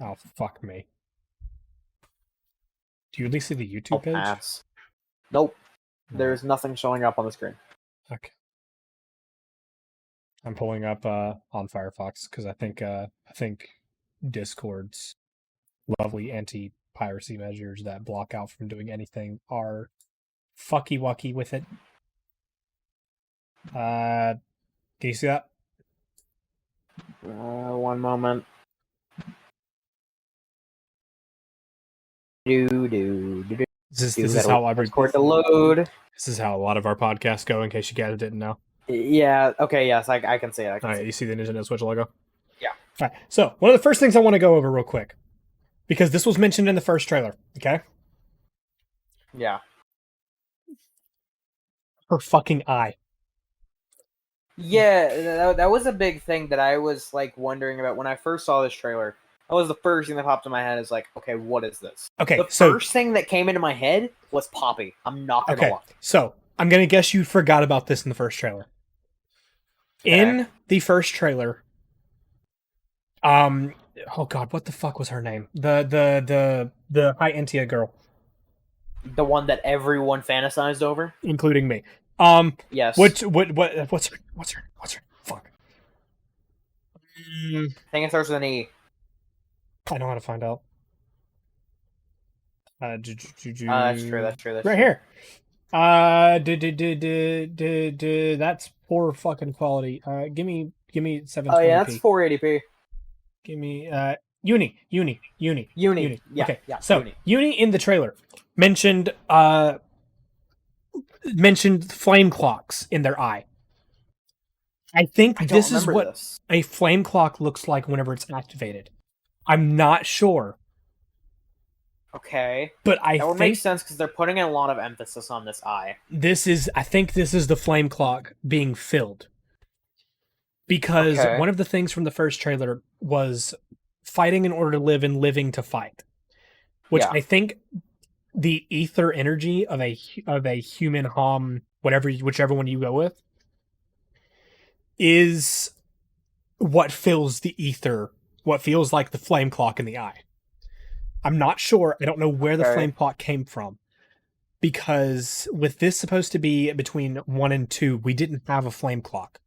Oh, fuck me. Do you at least see the YouTube I'll page? pass. Nope. No. There's nothing showing up on the screen. Okay. I'm pulling up on Firefox because I think Discord's lovely anti-piracy measures that block out from doing anything are fucky wucky with it. Can you see that? One moment. This is how I record the load. This is how a lot of our podcasts go. In case you guys didn't know. Yeah. Okay. Yes, I can see it. All right. You see the Nintendo Switch logo? Yeah. All right. So one of the first things I want to go over real quick, because this was mentioned in the first trailer. Okay. Yeah. Her fucking eye. Yeah, that was a big thing that I was like wondering about when I first saw this trailer. That was the first thing that popped in my head. Is like, okay, what is this? Okay, the first thing that came into my head was Poppy. I'm not gonna lie. So I'm gonna guess you forgot about this in the first trailer. Okay. In the first trailer, oh god, what the fuck was her name? The High Entia girl, the one that everyone fantasized over, including me. Yes. What's her fuck? I think it starts with an E. I know how to find out. That's true. Right here. That's poor fucking quality. Give me 720p. Oh yeah, that's 480p. Give me Uni. Yeah, okay. Yeah. So Uni in the trailer mentioned flame clocks in their eye. I think this is what a flame clock looks like whenever it's activated. I'm not sure. Okay. But that would make sense because they're putting a lot of emphasis on this eye. I think this is the flame clock being filled. Because one of the things from the first trailer was fighting in order to live and living to fight. Which I think the ether energy of a human hom, whichever one you go with, is what fills the ether, what feels like the flame clock in the eye. I'm not sure. I don't know where the flame clock came from. Because with this supposed to be between 1 and 2, we didn't have a flame clock.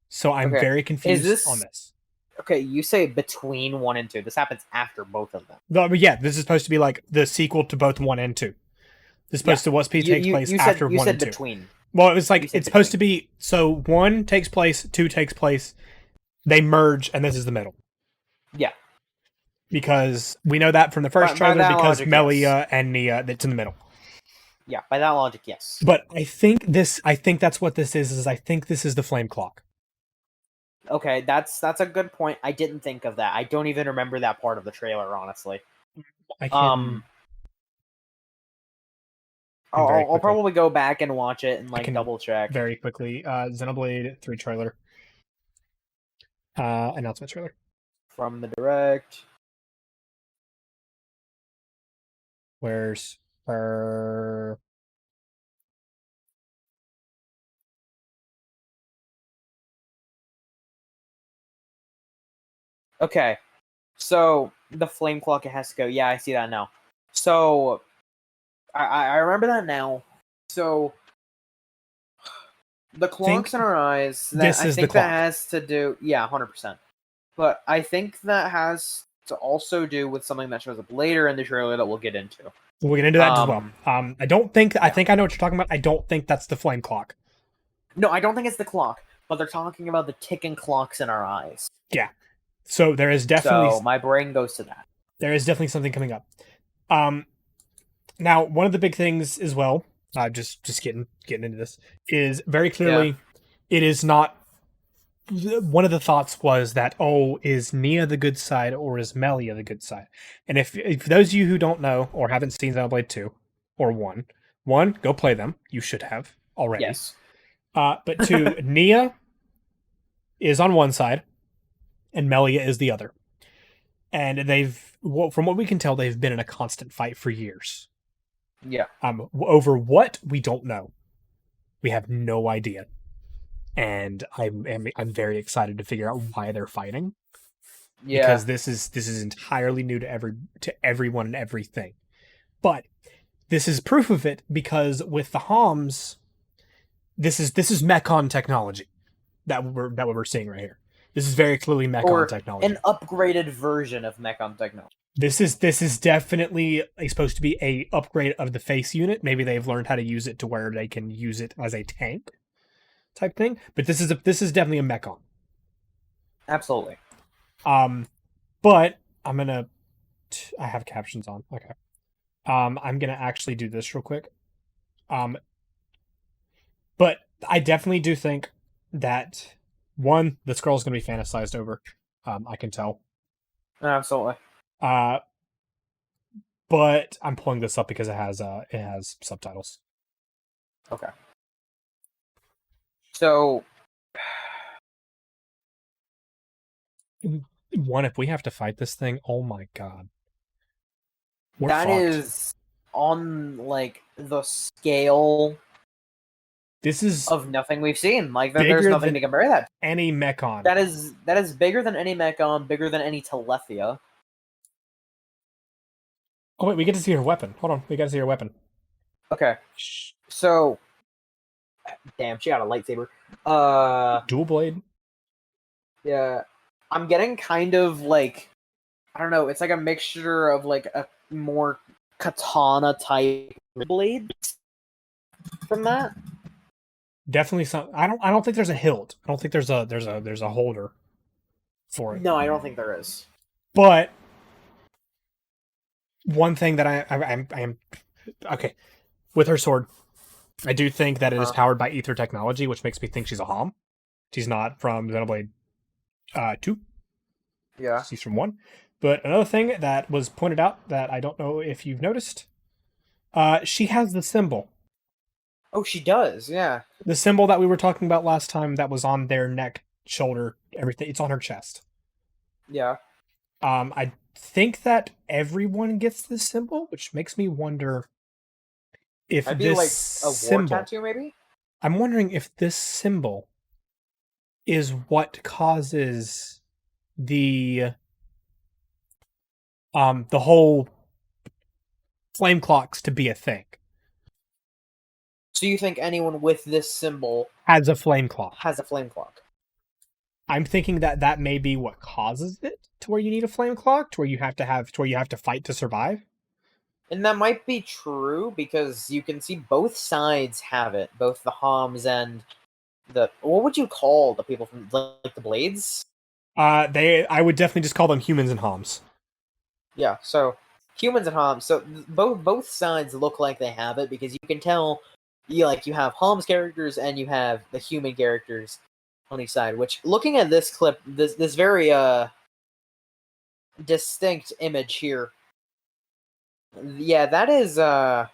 So I'm very confused on this. Okay, you say between 1 and 2. This happens after both of them. Yeah, this is supposed to be like the sequel to both 1 and 2. This is supposed to take place after 1 and 2. Between. Well, it was like it's supposed to be. So 1 takes place, 2 takes place. They merge, and this is the middle. Yeah. Because we know that from the first trailer because Melia and Nia, that's in the middle. Yeah, by that logic, yes. But I think that's what this is I think this is the flame clock. Okay, that's a good point. I didn't think of that. I don't even remember that part of the trailer, honestly. I'll probably go back and watch it and double check. Very quickly. Xenoblade 3 trailer. Announcement trailer. From the direct. Where's her? Okay, so the flame clock, it has to go. Yeah, I see that now. So I remember that now. So the clocks in our eyes. That has to do. Yeah, 100%. But I think that has to also do with something that shows up later in the trailer that we'll get into. We'll get into that as well. I don't think. I think I know what you're talking about. I don't think that's the flame clock. No, I don't think it's the clock. But they're talking about the ticking clocks in our eyes. Yeah. So there is definitely. So my brain goes to that. There is definitely something coming up. Now one of the big things as well, just getting into this, is very clearly it is not. One of the thoughts was that, is Nia the good side or is Melia the good side? And if those of you who don't know or haven't seen Xenoblade 2 or 1, go play them. You should have already. Yes. But 2, Nia is on one side and Melia is the other. And from what we can tell, they've been in a constant fight for years. Yeah. Over what, we don't know. We have no idea, and I'm very excited to figure out why they're fighting. Yeah. Because this is entirely new to everyone and everything. But this is proof of it because with the Homs, this is Mechon technology that we're seeing right here. This is very clearly Mechon technology. An upgraded version of Mechon technology. This is definitely supposed to be a upgrade of the face unit. Maybe they've learned how to use it to where they can use it as a tank type thing. But this is definitely a Mechon. Absolutely. But I'm gonna. I have captions on. Okay. I'm gonna actually do this real quick. But I definitely do think that one, this girl is gonna be fantasized over. I can tell. Absolutely. But I'm pulling this up because it has subtitles. Okay. So, one, if we have to fight this thing, oh my god, that is on like the scale. This is of nothing we've seen. Like there's nothing to compare that to. Any Mechon. That is bigger than any Mechon, bigger than any Telethia. Oh wait, we get to see her weapon. Hold on, we got to see her weapon. Okay. So, damn, she got a lightsaber. Dual blade. Yeah, I'm getting kind of like, I don't know. It's like a mixture of like a more katana type blade from that. Definitely some. I don't think there's a hilt. I don't think there's a holder for it. No, I don't think there is. But one thing that I am okay with her sword, I do think that it is powered by ether technology, which makes me think she's a Hom. She's not from Xenoblade 2. Yeah, she's from 1. But another thing that was pointed out that I don't know if you've noticed, she has the symbol. Oh, she does, yeah. The symbol that we were talking about last time that was on their neck, shoulder, everything. It's on her chest. Yeah. I think that everyone gets this symbol, which makes me wonder if I'd this be like a symbol, war tattoo, maybe? I'm wondering if this symbol is what causes the whole flame clocks to be a thing. So you think anyone with this symbol has a flame clock? Has a flame clock. I'm thinking that may be what causes it to where you need a flame clock, to where you have to fight to survive. And that might be true because you can see both sides have it, both the Homs and the what would you call the people from like the Blades? I would definitely just call them humans and Homs. Yeah, so humans and Homs. So both sides look like they have it because you can tell. You have Homs characters and you have the human characters on each side. Which, looking at this clip, this very distinct image here, yeah, that is that.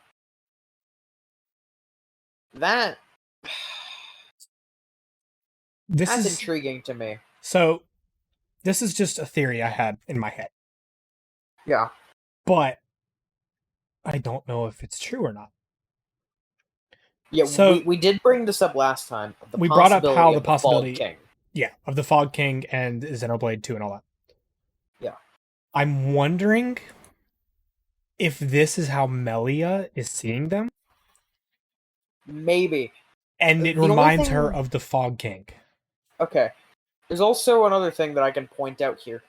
That's intriguing to me. So, this is just a theory I had in my head. Yeah, but I don't know if it's true or not. Yeah, so we did bring this up last time. We brought up how the possibility, Fog King. Yeah, of the Fog King and Xenoblade 2 and all that. Yeah, I'm wondering if this is how Melia is seeing them. Maybe, and it reminds her of the Fog King. Okay, there's also another thing that I can point out here.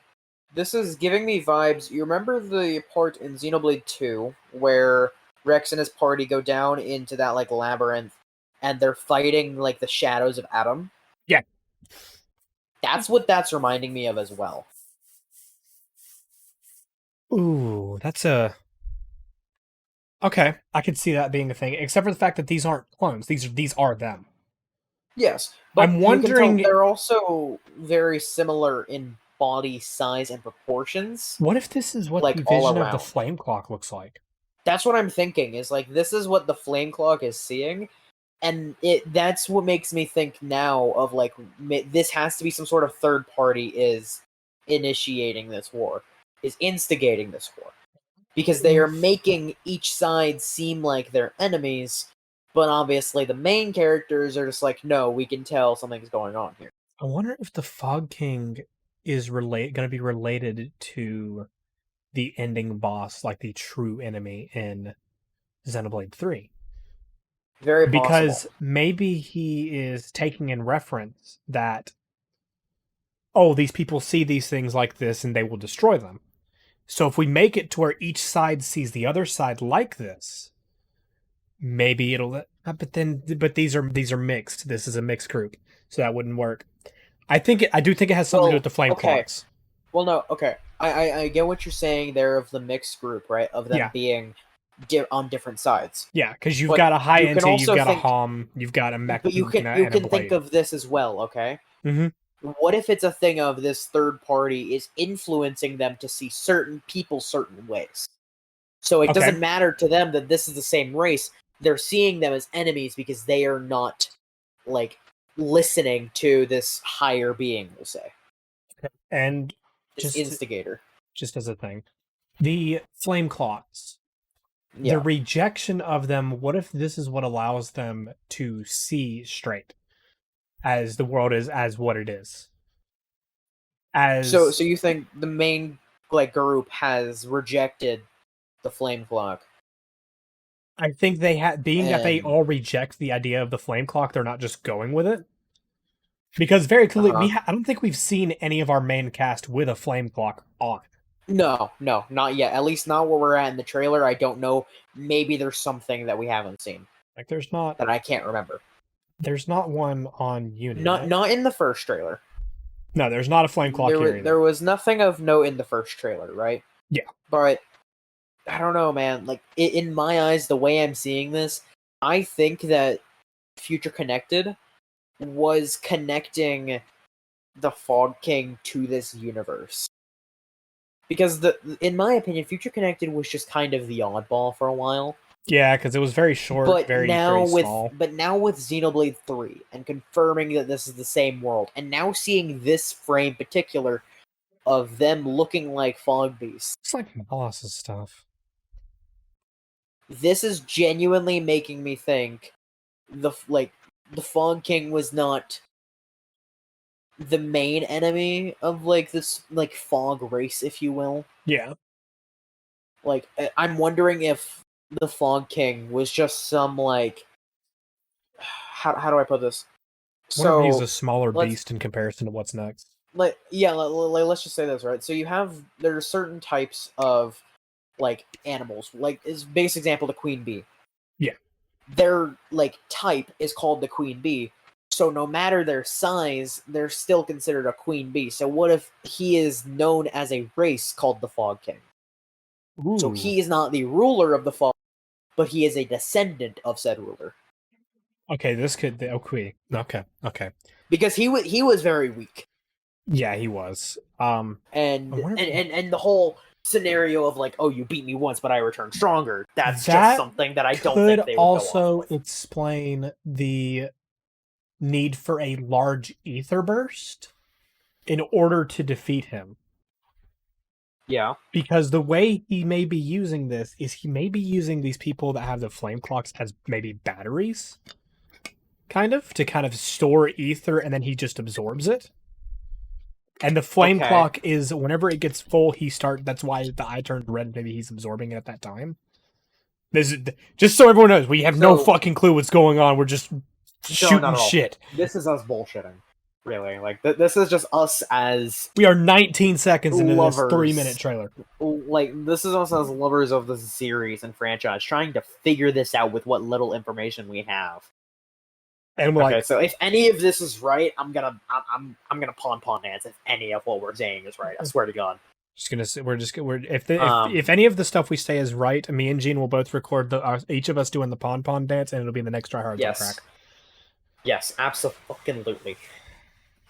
This is giving me vibes. You remember the part in Xenoblade 2 where Rex and his party go down into that like labyrinth and they're fighting like the shadows of Adam? Yeah. That's what that's reminding me of as well. Ooh, that's a... Okay, I could see that being a thing, except for the fact that these aren't clones. These are them. Yes, but I'm wondering... they're also very similar in body size and proportions. What if this is what the vision of the flame clock looks like? That's what I'm thinking, is like this is what the flame clock is seeing, and that's what makes me think now of like this has to be some sort of third party is initiating this war, is instigating this war, because they are making each side seem like they're enemies, But obviously, the main characters are just like, no, we can tell something's going on here. I wonder if the Fog King is going to be related to the ending boss, like the true enemy in Xenoblade 3. Very possible. Because maybe he is taking in reference that, oh, these people see these things like this and they will destroy them. So if we make it to where each side sees the other side like this, maybe it'll. But these are mixed. This is a mixed group, so that wouldn't work. I do think it has something to do with the flame clocks. Well, no, okay. I get what you're saying there of the mixed group, right? Of them being on different sides. Yeah, because you've got a high NT, you've got a HOM, you've got a mech. But you can think of this as well, okay? Mm-hmm. What if it's a thing of this third party is influencing them to see certain people certain ways? So it doesn't matter to them that this is the same race. They're seeing them as enemies because they are not, like, listening to this higher being, we'll say. And this instigator. Just as a thing. The flame clocks. Yeah. The rejection of them, what if this is what allows them to see straight? As the world is, as what it is. So you think the main group has rejected the flame clock? I think they that they all reject the idea of the flame clock, they're not just going with it. Because very clearly, I don't think we've seen any of our main cast with a flame clock on. No, not yet. At least not where we're at in the trailer. I don't know. Maybe there's something that we haven't seen. Like there's not that I can't remember. There's not one on Unity. Not in the first trailer. No, there's not a flame clock here either. There was nothing of note in the first trailer, right? Yeah. But I don't know, man. Like in my eyes, the way I'm seeing this, I think that Future Connected was connecting the Fog King to this universe. Because in my opinion, Future Connected was just kind of the oddball for a while. Yeah, because it was very short, very small. But now with Xenoblade 3 and confirming that this is the same world, and now seeing this frame particular of them looking like fog beasts. It's like Molas's stuff. This is genuinely making me think the Fog King was not the main enemy of this fog race, if you will. Yeah. I'm wondering if the Fog King was just some how do I put this? So he's a smaller beast in comparison to what's next. Let's just say this, right? So there are certain types of animals. As base example, the queen bee. Yeah. Their type is called the queen bee. So no matter their size, they're still considered a queen bee. So what if he is known as a race called the Fog King? Ooh. So he is not the ruler of the Fog, but he is a descendant of said ruler. Okay, this could be okay. Because he was very weak. Yeah, he was. And the whole scenario of oh, you beat me once, but I returned stronger. That's just something that I don't think they would also explain the need for a large ether burst in order to defeat him. Yeah. Because the way he may be using this is he may be using these people that have the flame clocks as maybe batteries, to store ether, and then he just absorbs it. And the flame clock is whenever it gets full, that's why the eye turned red. Maybe he's absorbing it at that time. This is just so everyone knows, we have no fucking clue what's going on. We're just shooting shit. This is us bullshitting. Really, this is just us as we are 19 seconds into this 3-minute trailer. This is us as lovers of the series and franchise, trying to figure this out with what little information we have. And we're so if any of this is right, I'm gonna pon dance if any of what we're saying is right. I swear to God. If any of the stuff we say is right, me and Jean will both record each of us doing the pon dance, and it'll be in the next Try Hard track. Yes, absolutely.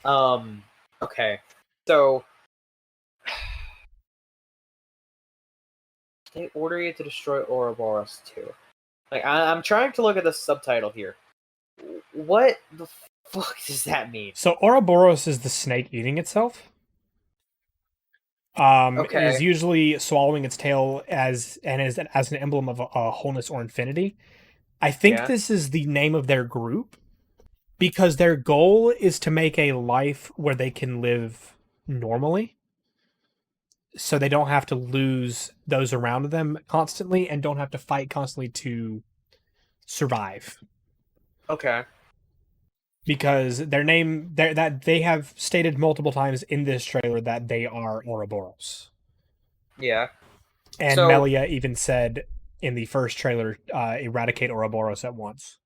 Okay. So they order you to destroy Ouroboros too. I'm trying to look at the subtitle here. What the fuck does that mean? So Ouroboros is the snake eating itself. It is usually swallowing its tail as an emblem of wholeness or infinity. I think this is the name of their group because their goal is to make a life where they can live normally. So they don't have to lose those around them constantly and don't have to fight constantly to survive. Okay. Because their name, that they have stated multiple times in this trailer that they are Ouroboros. Yeah. And Melia even said in the first trailer, eradicate Ouroboros at once.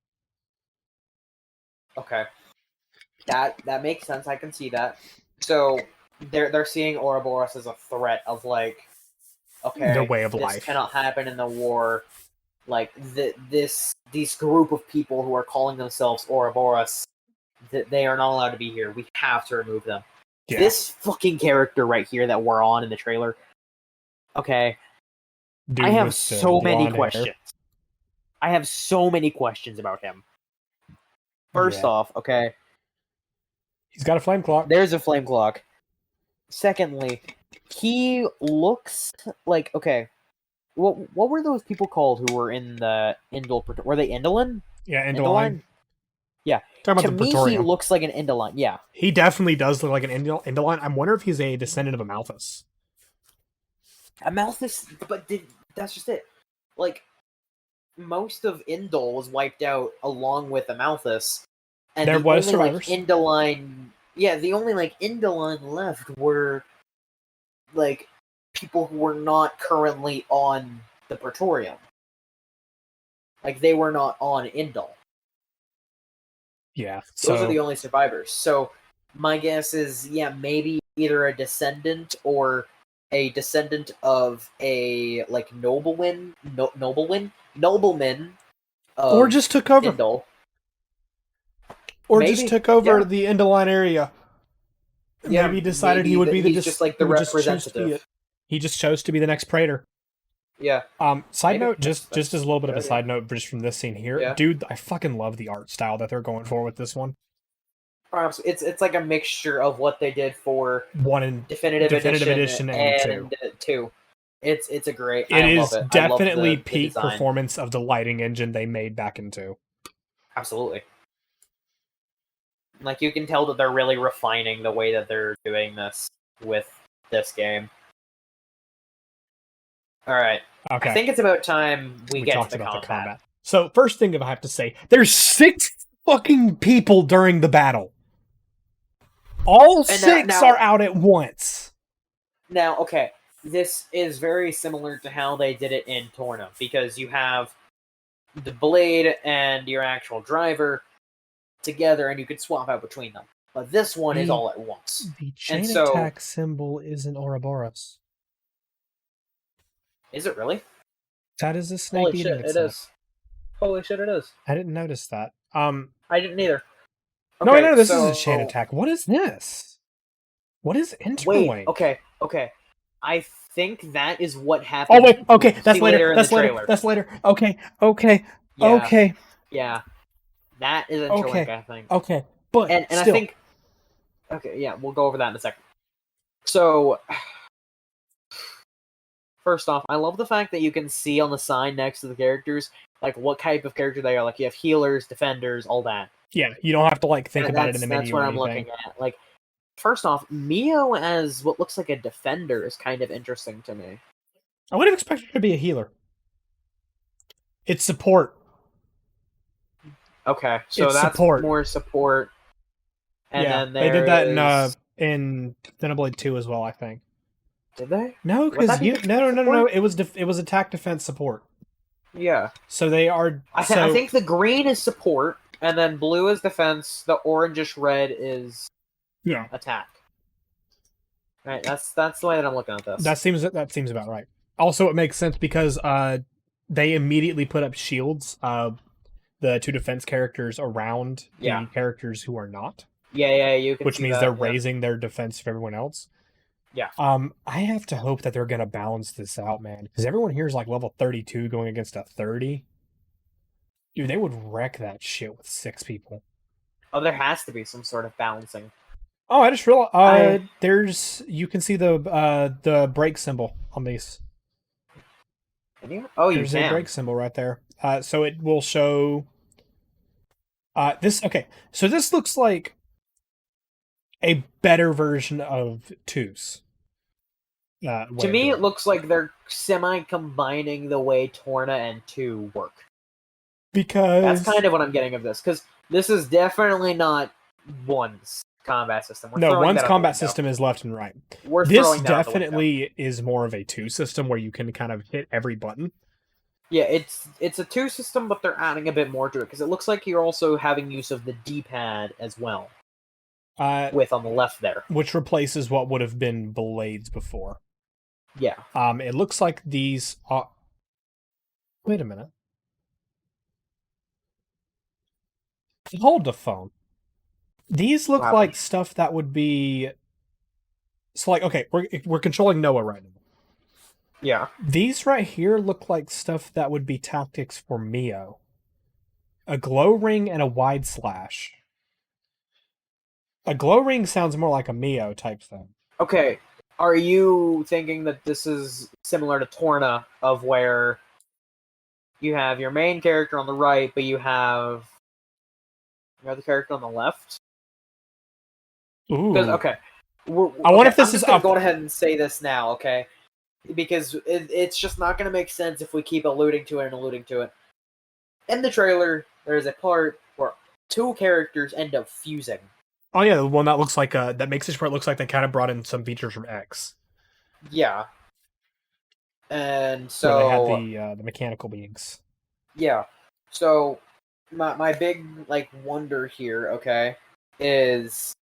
Okay. That makes sense. I can see that. So they're seeing Ouroboros as a threat of like, okay, their way of this life cannot happen in the war. Like these group of people who are calling themselves Ouroboros, they are not allowed to be here. We have to remove them. Yeah. This fucking character right here that we're on in the trailer. Okay. Dude, I have so many questions. I have so many questions about him. First off, okay. He's got a flame clock. There's a flame clock. Secondly, he looks like, okay, what were those people called who were in the Indol? Were they Indolin? Yeah, Indoline. Yeah. Talking about to me, he looks like an Indoline. Yeah. He definitely does look like an Indoline. I wonder if he's a descendant of a Malthus. A Malthus, but that's just it. Like, most of Indol was wiped out along with a Malthus. And there was survivors. Like, Indoline, yeah, the only like Indoline left were like people who were not currently on the Praetorium. Like, they were not on Indol. Yeah. Those are the only survivors. So my guess is, yeah, maybe either a descendant or a descendant of a like nobleman, or just took over. Indol. Or maybe, just took over the Indoline area. Yeah, maybe decided he would be just like the representative. He just chose to be the next Praetor. Yeah. Side note, just as a little bit of a side note, just from this scene here, dude, I fucking love the art style that they're going for with this one. Perhaps it's like a mixture of what they did for one and definitive edition and two. It's a great. It is definitely peak performance of the lighting engine they made back in 2. Absolutely. Like, you can tell that they're really refining the way that they're doing this with this game. All right. Okay. I think it's about time we get to the combat. So, first thing I have to say, there's 6 fucking people during the battle. All 6 are out at once. Now, okay, this is very similar to how they did it in Torna, because you have the blade and your actual driver together, and you could swap out between them. But this one is all at once. The chain attack symbol is an Ouroboros. Is it really? That is a snake eating itself. It is. Holy shit, it is. I didn't notice that. I didn't either. Okay, no, this is a chain attack. What is this? What is Interlink? Wait, okay. I think that is what happened. Oh, wait, okay, that's later. That's later. Okay. Yeah. That is Interlink, I think. Okay, but and I think... Okay, yeah, we'll go over that in a second. So... First off, I love the fact that you can see on the sign next to the characters, like, what type of character they are. Like, you have healers, defenders, all that. Yeah, you don't have to, like, think about it in the menu. That's what I'm looking at. Like, first off, Mio as what looks like a defender is kind of interesting to me. I would have expected her to be a healer. It's support. Okay, so that's support. More support. And then they did that in Xenoblade 2 as well, I think. Did they? No, because no. It was attack defense support. Yeah. So they are. I think the green is support, and then blue is defense. The orangish red is attack. Right. That's the way that I'm looking at this. That seems about right. Also, it makes sense because they immediately put up shields. The 2 defense characters around the characters who are not. Yeah, you can. Which means they're raising their defense for everyone else. Yeah. I have to hope that they're gonna balance this out, man. Because everyone here is like level 32 going against a 30. Dude, they would wreck that shit with 6 people. Oh, there has to be some sort of balancing. Oh, I just realized you can see the break symbol on these. Can you? Oh, you There's can. a break symbol right there. So it will show this. Okay, so this looks like a better version of Twos. To me, it looks like they're semi-combining the way Torna and 2 work. Because that's kind of what I'm getting of this. Because this is definitely not 1's combat system. No, 1's combat system is left and right. This definitely is more of a 2 system where you can kind of hit every button. Yeah, it's a 2 system, but they're adding a bit more to it because it looks like you're also having use of the D-pad as well. With on the left there, which replaces what would have been blades before. Yeah. It looks like these are... Wait a minute. Hold the phone. These look like stuff that would be... So, like, okay, we're controlling Noah right now. Yeah. These right here look like stuff that would be tactics for Mio. A glow ring and a wide slash. A glow ring sounds more like a Mio type thing. Okay. Are you thinking that this is similar to Torna, of where you have your main character on the right, but you have your other character on the left? Ooh. Okay. I wonder if this is up. Go ahead and say this now, okay? Because it's just not going to make sense if we keep alluding to it. In the trailer, there's a part where 2 characters end up fusing. Oh yeah, the one that looks like that makes this part looks like they kind of brought in some features from X. Yeah. And so where they had the mechanical beings. Yeah. So my big wonder here, okay, is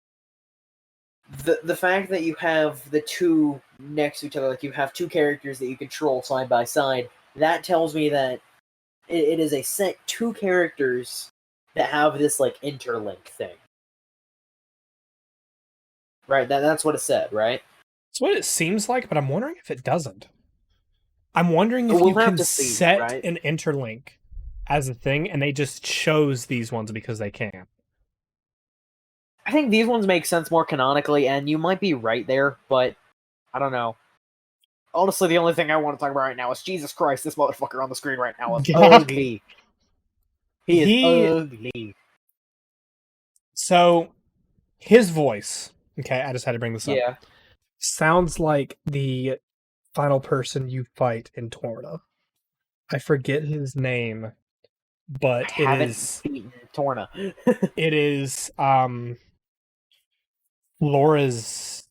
the fact that you have the 2 next to each other, like you have 2 characters that you control side by side. That tells me that it is a set 2 characters that have this interlink thing. Right, that's what it said, right? That's what it seems like, but I'm wondering if it doesn't. I'm wondering if you can set an interlink as a thing, and they just chose these ones because they can. I think these ones make sense more canonically, and you might be right there, but I don't know. Honestly, the only thing I want to talk about right now is Jesus Christ, this motherfucker on the screen right now is ugly. He is ugly. So, his voice... Okay, I just had to bring this up. Yeah. Sounds like the final person you fight in Torna. I forget his name, but I haven't beaten Torna. It is Laura's.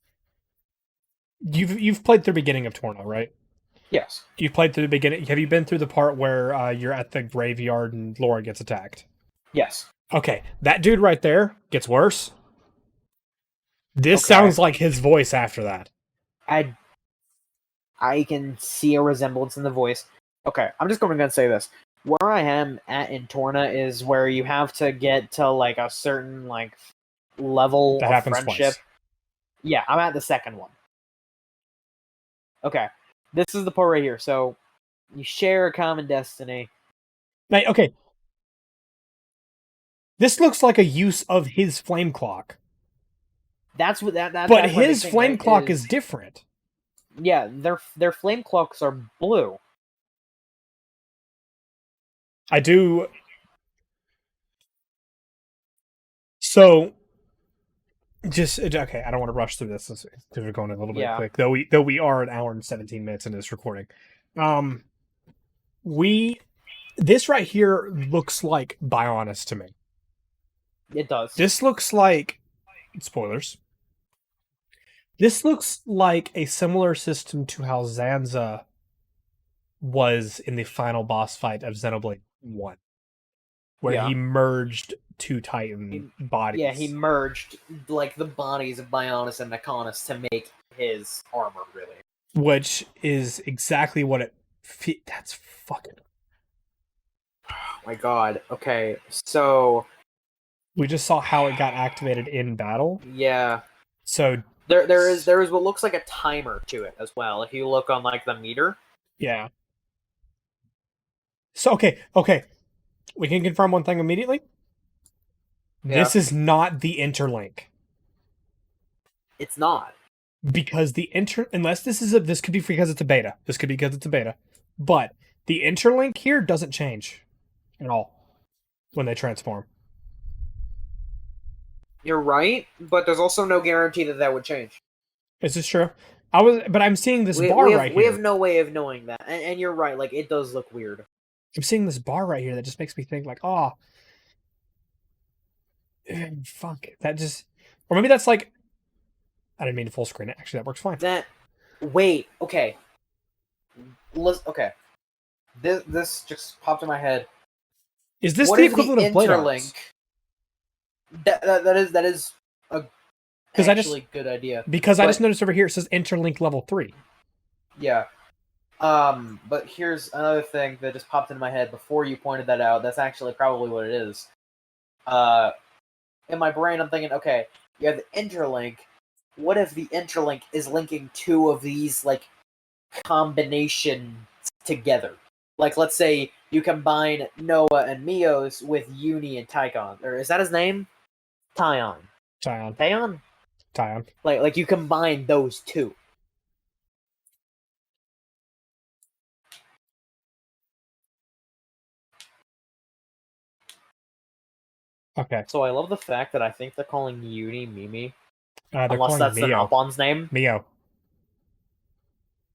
You've played through the beginning of Torna, right? Yes. You've played through the beginning. Have you been through the part where you're at the graveyard and Laura gets attacked? Yes. Okay, that dude right there gets worse. This sounds like his voice after that. I can see a resemblance in the voice. Okay, I'm just going to say this. Where I am at in Torna is where you have to get to a certain level of friendship. Twice. Yeah, I'm at the second one. Okay, this is the part right here. So you share a common destiny. Now, okay, this looks like a use of his flame clock. That's what that. But his flame clock is different. Yeah, their flame clocks are blue. I do. So, just okay. I don't want to rush through this because we're going a little bit quick. Though we are an hour and 17 minutes into this recording. This right here looks like Bionis to me. It does. This looks like spoilers. This looks like a similar system to how Zanza was in the final boss fight of Xenoblade 1. Where he merged 2 Titan bodies. Yeah, he merged the bodies of Bionis and Mechonis to make his armor, really. Which is exactly what it... That's fucking... Oh my god. Okay, so... We just saw how it got activated in battle. Yeah. So... There is what looks like a timer to it as well. If you look on the meter. Yeah. So okay. We can confirm one thing immediately. Yeah. This is not the interlink. It's not. Because unless this could be because it's a beta. This could be because it's a beta. But The interlink here doesn't change at all when they transform. You're right, but there's also no guarantee that would change. Is this true? I'm seeing this bar right here. We have no way of knowing that, and you're right. Like, it does look weird. I'm seeing this bar right here that just makes me think like, oh, fuck. That just, or maybe that's like, I didn't mean to full screen it. Actually, that works fine. Wait, okay. Okay. This just popped in my head. Is this the equivalent of Blade Arms? That is a actually good idea. Because I just noticed over here it says Interlink Level 3. Yeah. But here's another thing that just popped into my head before you pointed that out. That's actually probably what it is. In my brain, I'm thinking, okay, you have the Interlink. What if the Interlink is linking two of these, like, combinations together? Like, let's say you combine Noah and Mios with Jeany and Tychon. Or is that his name? Tyon. Like you combine those two. Okay. So I love the fact that I think they're calling Jeany Mimi. Unless that's Mio. the Alphonse name. Mio.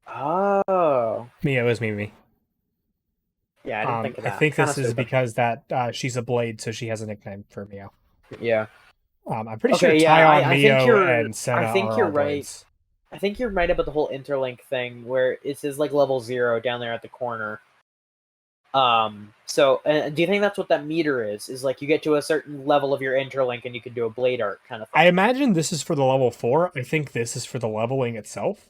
Oh. Mio is Mimi. Yeah, I didn't think of that. I think this is because that she's a blade, so she has a nickname for Mio. Yeah. I'm pretty sure Tyon, Mio, and Senna I think are you're all right. blades. I think you're right about the whole interlink thing, where it says like level 0 down there at the corner. So do you think that's what that meter is? Is like you get to a certain level of your interlink and you can do a blade art kind of thing? I imagine this is for the level 4. I think this is for the leveling itself.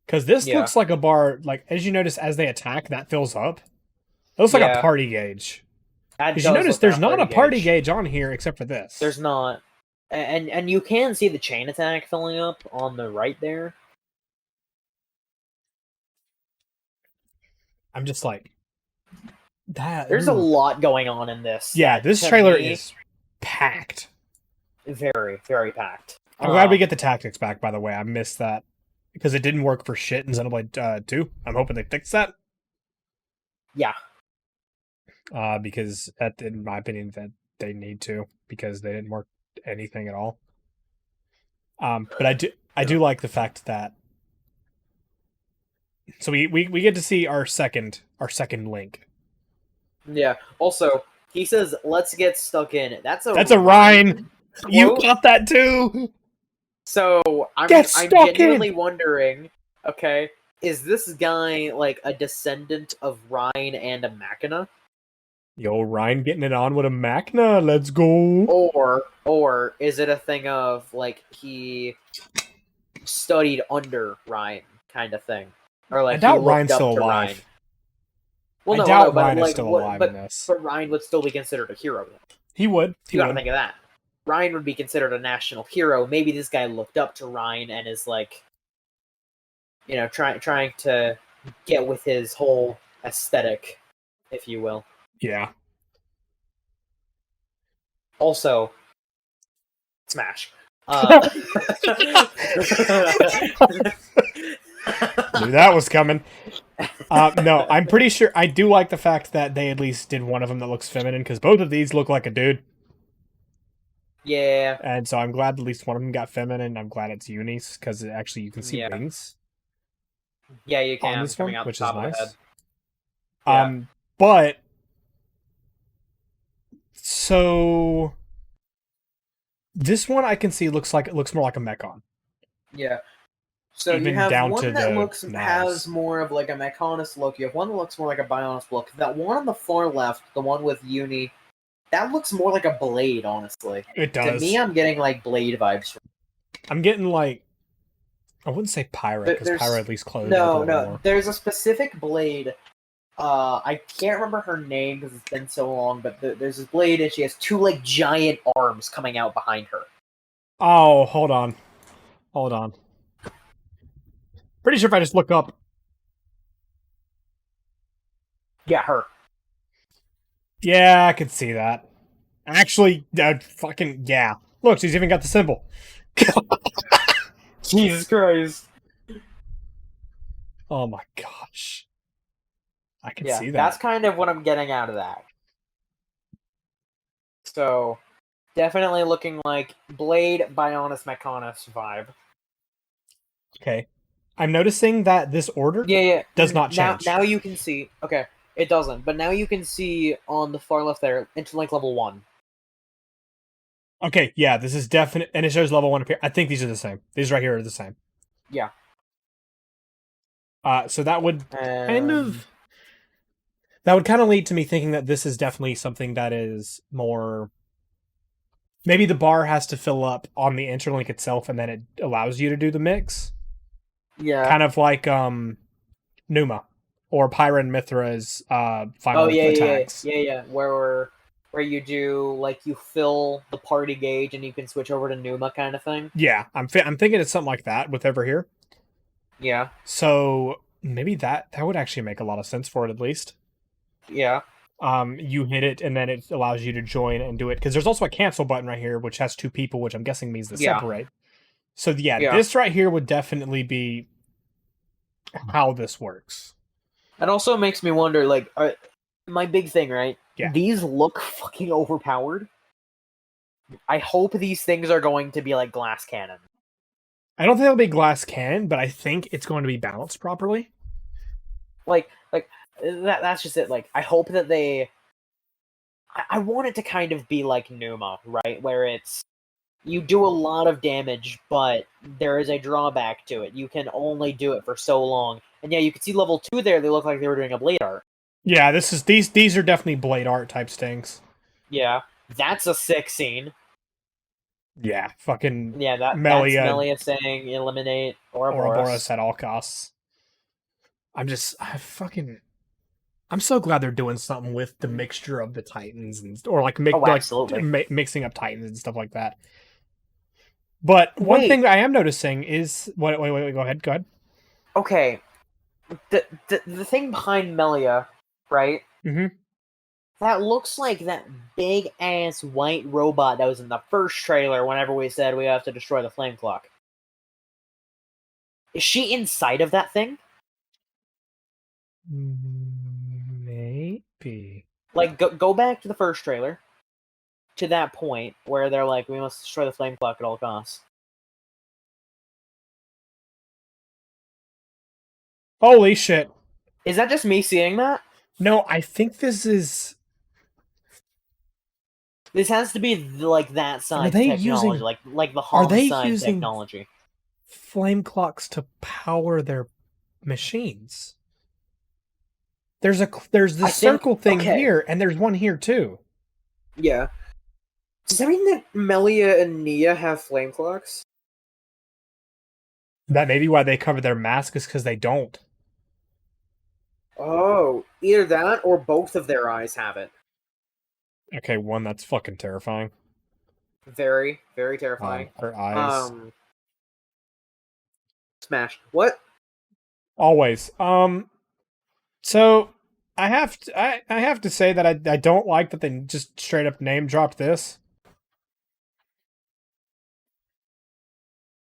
Because this looks like a bar, like, as you notice, as they attack, that fills up. It looks like a party gauge. Because you notice there's not a party gauge on here except for this. There's not. And you can see the chain attack filling up on the right there. I'm just like, that. There's a lot going on in this. Yeah, this trailer is packed. Very, very packed. I'm glad we get the tactics back, by the way. I missed that. Because it didn't work for shit in Xenoblade 2. I'm hoping they fix that. Yeah. Because that, in my opinion, that they need to, because they didn't work anything at all. But I do like the fact that, so we get to see our second link. Yeah. Also, he says, "Let's get stuck in it." That's a Ryan. You got that too. So I'm genuinely wondering. Okay, is this guy like a descendant of Ryan and a Machina? Yo, Ryan getting it on with a Machina. Let's go. Or is it a thing of like he studied under Ryan kind of thing, or like I doubt Ryan's still alive. Ryan. Well, I doubt Ryan is still alive but, in this. But Ryan would still be considered a hero. Then. He would. You gotta think of that. Ryan would be considered a national hero. Maybe this guy looked up to Ryan and is like, you know, trying to get with his whole aesthetic, if you will. Yeah. Also, Smash. Knew that was coming. No, I'm pretty sure. I do like the fact that they at least did one of them that looks feminine, because both of these look like a dude. Yeah. And so I'm glad at least one of them got feminine. I'm glad it's Jeany's, because actually you can see wings. Yeah, you can. On this one, which is nice. Yeah. But so this one I can see looks more like a Mechon. Yeah. So even you have down one to that the has more of like a Mechonist look. You have one that looks more like a Bionist look. That one on the far left, the one with Jeany, that looks more like a Blade, honestly. It does. To me, I'm getting like Blade vibes. I'm getting like, I wouldn't say Pirate, because Pirate at least clothes. No. There's a specific Blade. I can't remember her name because it's been so long, but there's this Blade and she has two like giant arms coming out behind her. Oh, hold on. Pretty sure if I just look up. Yeah, her. Yeah, I could see that. Actually, fucking, yeah. Look, she's even got the symbol. Jesus Christ. Oh my gosh. I can see that. That's kind of what I'm getting out of that. So, definitely looking like Blade Bionis Mechonis vibe. Okay. I'm noticing that this order does not change. Now you can see... Okay, it doesn't. But now you can see on the far left there, Interlink level 1. Okay, yeah, this is definite, and it shows level 1 appear. I think these are the same. These right here are the same. Yeah. So that would kind of... That would kind of lead to me thinking that this is definitely something that is more... Maybe the bar has to fill up on the interlink itself, and then it allows you to do the mix. Yeah. Kind of like Numa or Pyra and Mithra's final attacks. Yeah. Where you do, like, you fill the party gauge and you can switch over to Numa kind of thing. Yeah, I'm thinking it's something like that with Ever Here. Yeah. So maybe that would actually make a lot of sense for it, at least. Yeah. You hit it and then it allows you to join and do it, because there's also a cancel button right here which has 2 people, which I'm guessing means to separate. So this right here would definitely be how this works. It also makes me wonder, like, my big thing, right? Yeah. These look fucking overpowered. I hope these things are going to be like glass cannon. I don't think it'll be glass cannon, but I think it's going to be balanced properly. Like that's just it. Like, I hope that they... I want it to kind of be like Numa, right? Where it's... You do a lot of damage, but there is a drawback to it. You can only do it for so long. And yeah, you can see level 2 there, they look like they were doing a blade art. Yeah, these are definitely blade art type stings. Yeah. That's a sick scene. Yeah, fucking that's Melia saying eliminate Ouroboros at all costs. I'm so glad they're doing something with the mixture of the Titans mixing up Titans and stuff like that. But one thing I am noticing is wait, go ahead. Okay. The thing behind Melia, right? Mm-hmm. That looks like that big ass white robot that was in the first trailer whenever we said we have to destroy the flame clock. Is she inside of that thing? Maybe. Like, go back to the first trailer. To that point where they're like, we must destroy the flame clock at all costs. Holy shit. Is that just me seeing that? No, I think this is... This has to be like that side technology, like the homicide technology. Flame clocks to power their machines. There's this circle thing here, and there's one here too. Yeah. Does that mean that Melia and Nia have flame clocks? That may be why they cover their masks, is because they don't. Oh, either that or both of their eyes have it. Okay, one, that's fucking terrifying. Very, very terrifying. Her eyes. Smash. What? Always. So I have to say that I don't like that they just straight up name dropped this.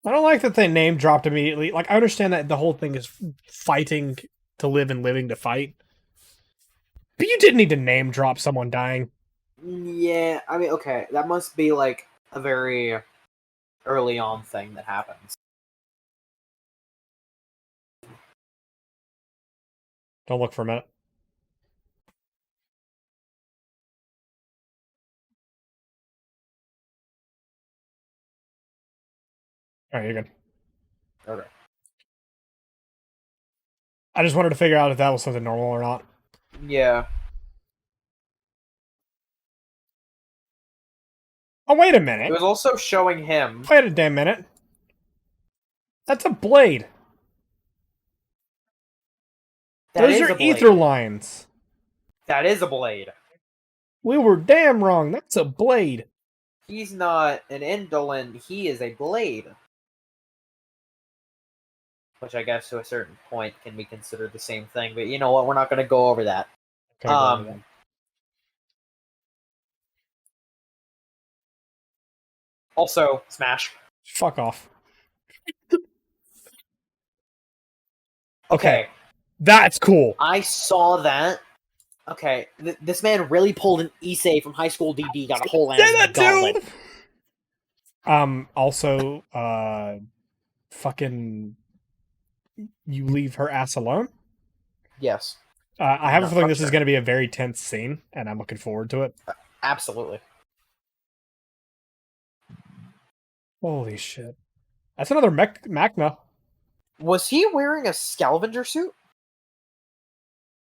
I don't like that they name dropped immediately. Like, I understand that the whole thing is fighting to live and living to fight. But you didn't need to name drop someone dying. Yeah, I mean, okay, that must be like a very early on thing that happens. Don't look for a minute. Alright, you're good. Okay. I just wanted to figure out if that was something normal or not. Yeah. Oh, wait a minute. It was also showing him. Wait a damn minute. That's a blade. Those are ether lines. That is a blade. We were damn wrong. That's a blade. He's not an indolent. He is a blade. Which I guess to a certain point can be considered the same thing. But you know what? We're not going to go over that. Okay, Also, Smash. Fuck off. Okay. That's cool. I saw that. Okay, this man really pulled an Issei from High School DD, got a whole ass gauntlet. Also, fucking, you leave her ass alone? Yes. I have a feeling this is going to be a very tense scene, and I'm looking forward to it. Absolutely. Holy shit. That's another Machna. Was he wearing a scavenger suit?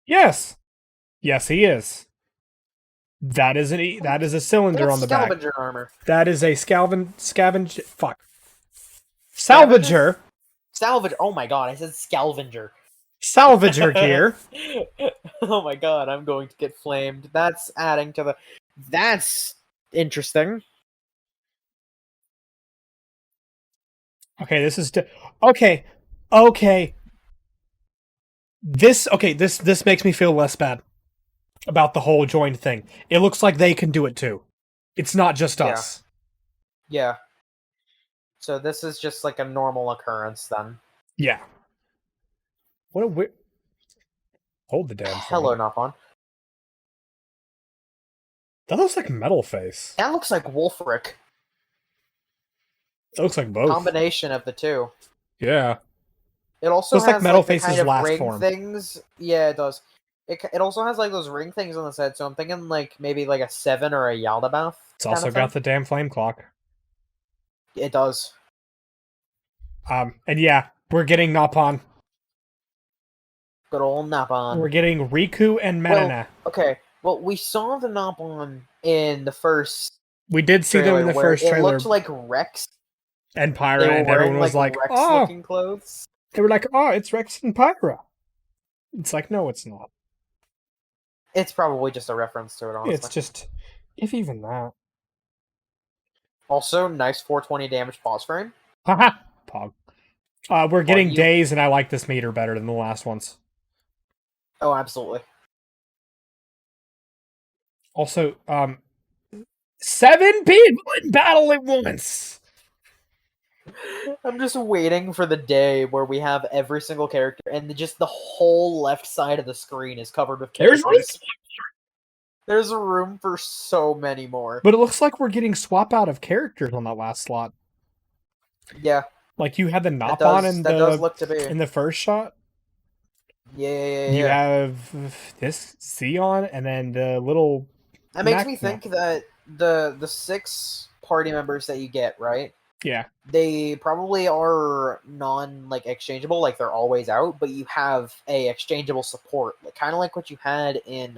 Yes. Yes, he is. That is a cylinder on the back. Scavenger armor. That is a scavenger. Fuck. Salvager. Salvager. Oh my god, I said scavenger. Salvager gear. Oh my god, I'm going to get flamed. That's adding to the. That's interesting. Okay, this is okay. This makes me feel less bad about the whole joined thing. It looks like they can do it too. It's not just us. Yeah. So this is just like a normal occurrence then. Yeah. What a weird. Hold the damn thing. Hello, Napon. That looks like Metal Face. That looks like Wolfric. It looks like both. Combination of the two. Yeah. It also looks has like Metal like, Face's kind of last ring form. Things. Yeah, it does. It also has like those ring things on the side, so I'm thinking like maybe like a 7 or a Yaldabaoth. It's also got the damn flame clock. It does. And yeah, we're getting Napon. Good old Napon. We're getting Riku and Manana. Well, okay. Well, we saw the Napon in the first. We did see them in the first trailer. It looked like Rex and Pyra, and everyone was like, Rex-looking clothes. They were like, "Oh, it's Rex and Pyra." It's like, no, it's not. It's probably just a reference to it, honestly. It's just, if even that. Also, nice 420 damage pause frame. Haha, Pog. We're getting days, and I like this meter better than the last ones. Oh, absolutely. Also, 7 people in battle at once! I'm just waiting for the day where we have every single character, and just the whole left side of the screen is covered with characters. There's room for so many more. But it looks like we're getting swap out of characters on that last slot. Yeah. Like you had the Napon in the first shot. Yeah. You have this Xeon, and then the little. That makes me think that the 6 party members that you get, right? Yeah. They probably are exchangeable, like they're always out, but you have a exchangeable support, like kind of like what you had in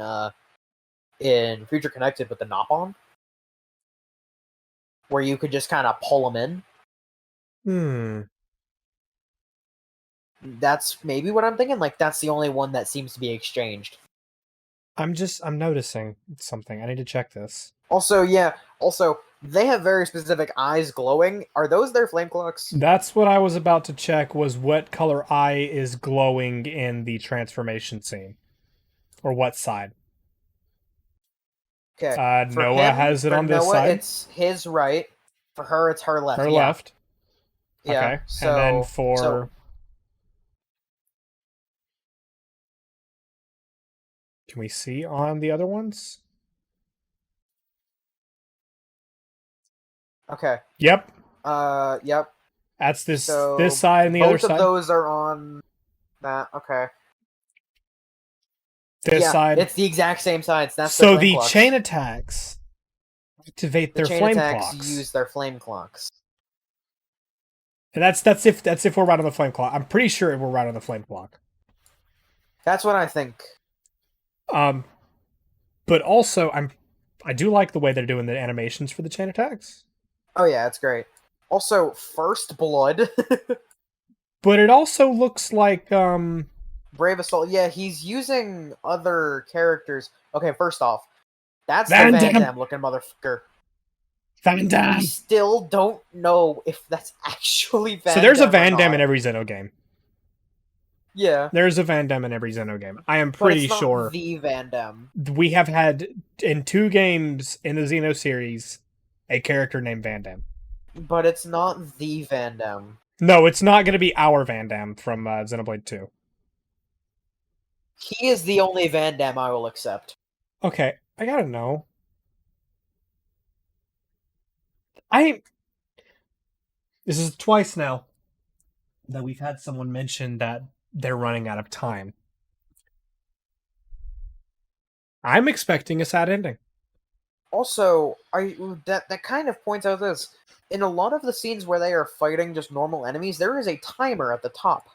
Future Connected with the Napon, where you could just kind of pull them in. That's maybe what I'm thinking. Like that's the only one that seems to be exchanged. I'm noticing something. I need to check this. Also, they have very specific eyes glowing. Are those their flame clocks? That's what I was about to check, was what color eye is glowing in the transformation scene. Or what side. Okay. Noah has it on this side. It's his right. For her, it's her left. Her left. Yeah. Okay. And then for... Can we see on the other ones? Okay. Yep. Yep. That's this side and the other side. Both of those are on that. Okay. This side. It's the exact same sides. That's so the chain attacks activate their flame clocks. Use their flame clocks. And that's if we're right on the flame clock. I'm pretty sure we're right on the flame clock. That's what I think. But also I do like the way they're doing the animations for the chain attacks. Oh yeah, it's great. Also, First Blood. But it also looks like Brave Assault. Yeah, he's using other characters. Okay, first off, that's Van the Van Damme looking motherfucker. Van Damme. We still don't know if that's actually Van Damme. So there's a Van Damme in every Xeno game. Yeah. There's a Van Damme in every Xeno game. I am pretty sure. The Van Damme. We have had, in 2 games in the Xeno series, a character named Van Damme. But it's not the Van Damme. No, it's not going to be our Van Damme from Xenoblade 2. He is the only Van Damme I will accept. Okay, I gotta know. This is twice now that we've had someone mention that they're running out of time. I'm expecting a sad ending. Also, that kind of points out this. In a lot of the scenes where they are fighting just normal enemies, there is a timer at the top.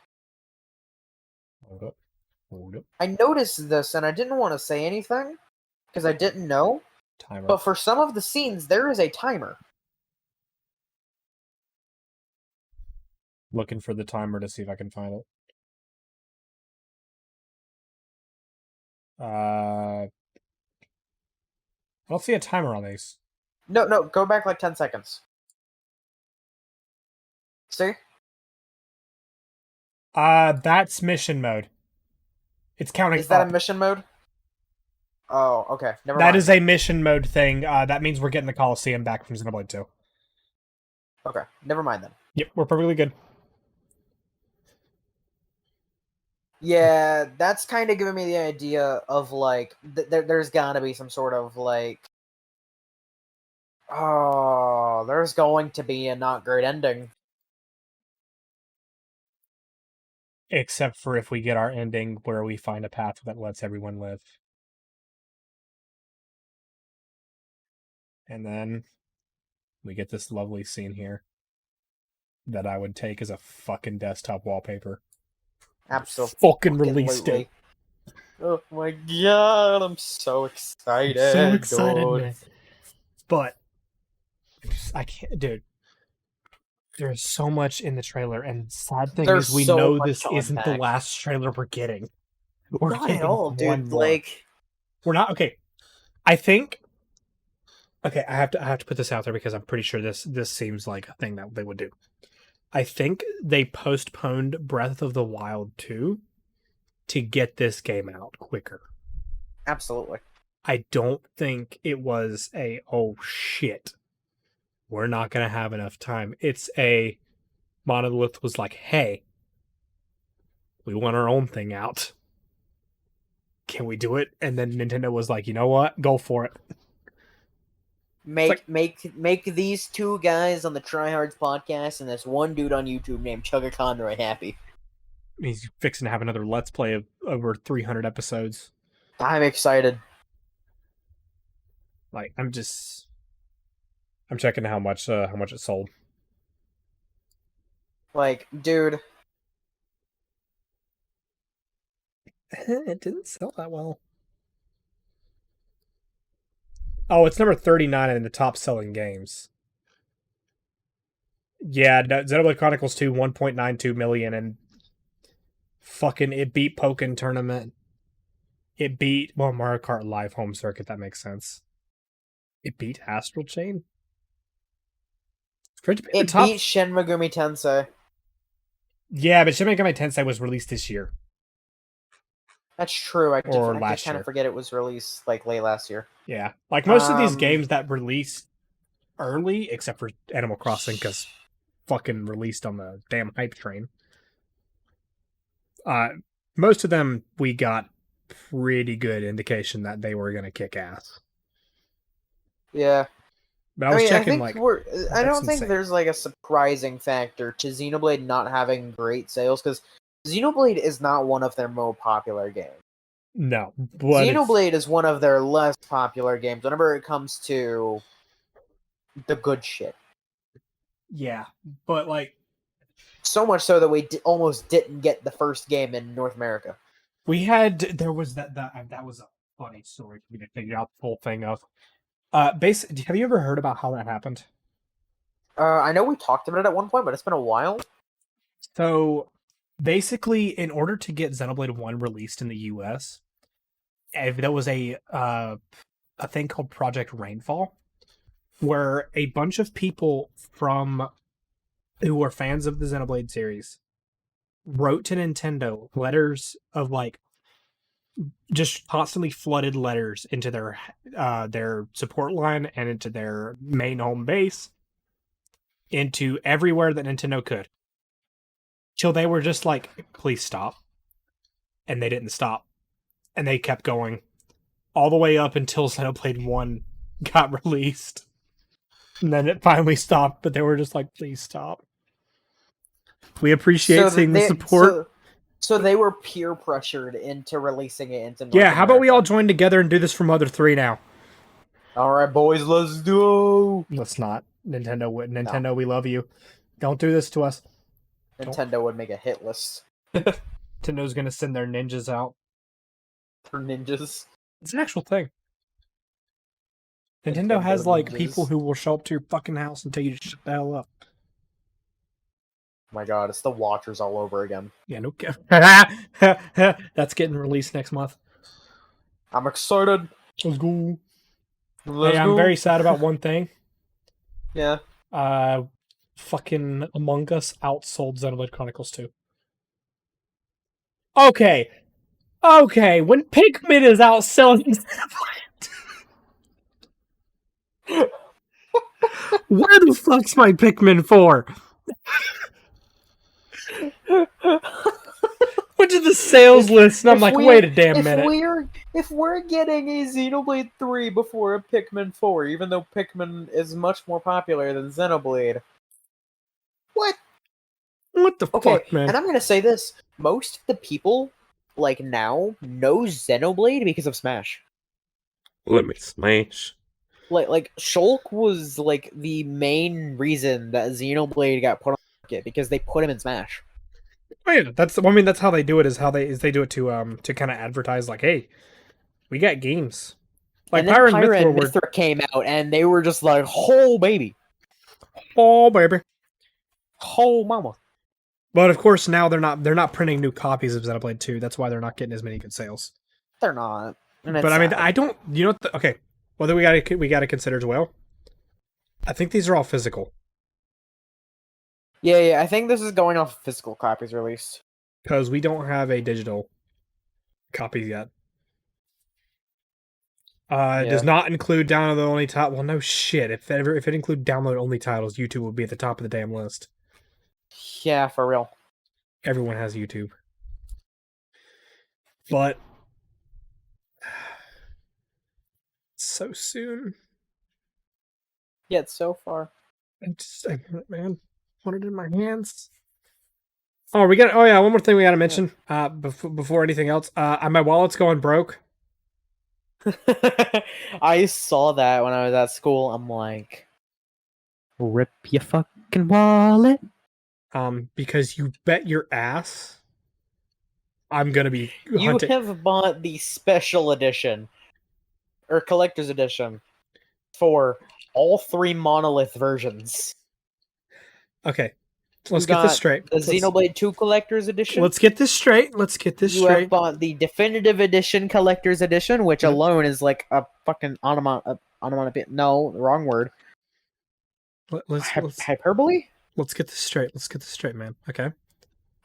Hold up. I noticed this and I didn't want to say anything because I didn't know. Timer. But for some of the scenes, there is a timer. Looking for the timer to see if I can find it. I don't see a timer on these. No, go back like 10 seconds. See? That's mission mode. It's counting. Is that a mission mode? Oh, okay. Never mind. That is a mission mode thing. That means we're getting the Coliseum back from Xenoblade 2. Okay, never mind then. Yep, we're perfectly good. Yeah, that's kind of giving me the idea of, like, there's gotta be some sort of, like... Oh, there's going to be a not great ending. Except for if we get our ending where we find a path that lets everyone live. And then we get this lovely scene here that I would take as a fucking desktop wallpaper. Absolutely. Fucking released it. Oh my god, I'm so excited. I'm so excited, man. But I can't, dude. There's so much in the trailer, and sad thing is we know this isn't the last trailer we're getting. We're not at all, dude. Like, we're not okay. I think. Okay, I have to put this out there because I'm pretty sure this seems like a thing that they would do. I think they postponed Breath of the Wild 2 to get this game out quicker. Absolutely. I don't think it was oh shit, we're not going to have enough time. It's a Monolith was like, hey, we want our own thing out. Can we do it? And then Nintendo was like, you know what? Go for it. Make these two guys on the Tryhards podcast and this one dude on YouTube named Chugga Conroy happy. He's fixing to have another Let's Play of over 300 episodes. I'm excited. Like, I'm checking how much it sold. Like, dude. It didn't sell that well. Oh, it's number 39 in the top selling games. Yeah, Xenoblade Chronicles 2, 1.92 million, and fucking it beat Pokken Tournament. It beat, well, Mario Kart Live Home Circuit, that makes sense. It beat Astral Chain? It beat Shin Megami Tensei. Yeah, but Shin Megami Tensei was released this year. That's true. I just kind of forget it was released like late last year. Yeah, like most of these games that released early, except for Animal Crossing, because fucking released on the damn hype train. Most of them we got pretty good indication that they were going to kick ass. Yeah. But I was checking, I don't think there's like a surprising factor to Xenoblade not having great sales, because Xenoblade is not one of their more popular games. No. Xenoblade is one of their less popular games whenever it comes to the good shit. Yeah, but like... So much so that we almost didn't get the first game in North America. There was that was a funny story for me to figure out the whole thing of. Have you ever heard about how that happened? I know we talked about it at one point, but it's been a while. So, basically, in order to get Xenoblade 1 released in the US, there was a thing called Project Rainfall, where a bunch of people who were fans of the Xenoblade series wrote to Nintendo letters of like just constantly flooded letters into their support line and into their main home base, into everywhere that Nintendo could, till they were just like, please stop, and they didn't stop. And they kept going. All the way up until Xenoblade 1 got released. And then it finally stopped, but they were just like, please stop. We appreciate seeing the support. So they were peer pressured into releasing it into North Yeah, how America. about we all join together and do this for Mother 3 now? Alright, boys, let's go! Let's not. Nintendo, no. We love you. Don't do this to us. Nintendo would make a hit list. Nintendo's gonna send their ninjas out. For ninjas. It's an actual thing. Nintendo has, like, people who will show up to your fucking house and tell you to shut the hell up. Oh my god, it's the Watchers all over again. Yeah, no. That's getting released next month. I'm excited. Let's go. Let's I'm go. very sad about one thing. Yeah. Fucking Among Us outsold Xenoblade Chronicles 2. Okay, when Pikmin is outselling Xenoblade, where the fuck's my Pikmin 4? Went to the sales list, and I'm like, wait a damn minute. If we're getting a Xenoblade 3 before a Pikmin 4, even though Pikmin is much more popular than Xenoblade, what? What the fuck, man? And I'm gonna say this: most of the people, like now, know Xenoblade because of Smash. Let me smash. Like Shulk was like the main reason that Xenoblade got put on the market because they put him in Smash. Oh yeah, that's how they do it. Is they do it to kind of advertise, like, hey, we got games. Like and then Pyre and Mythra came out, and they were just like, "Oh baby, oh baby, oh mama." But of course, now they're not printing new copies of Xenoblade 2. That's why they're not getting as many good sales. They're not. But I mean, I don't. You know, okay. Well, we gotta consider as well. I think these are all physical. Yeah. I think this is going off physical copies released because we don't have a digital copy yet. It does not include download only title. Well, no shit. If it included download only titles, YouTube would be at the top of the damn list. Yeah, for real. Everyone has YouTube. But so soon. Yet so far. Man, want it in my hands. Oh, one more thing we gotta mention. Before anything else. My wallet's going broke. I saw that when I was at school. I'm like, rip your fucking wallet. Because you bet your ass I'm gonna be hunting. You have bought the special edition or collector's edition for all 3 Monolith versions. Okay, let's get this straight. The Xenoblade 2 collector's edition. Let's get this straight. You have bought the definitive edition collector's edition, which alone is like a fucking onomatopoeia. No, wrong word. Hyperbole? Let's get this straight, man. Okay.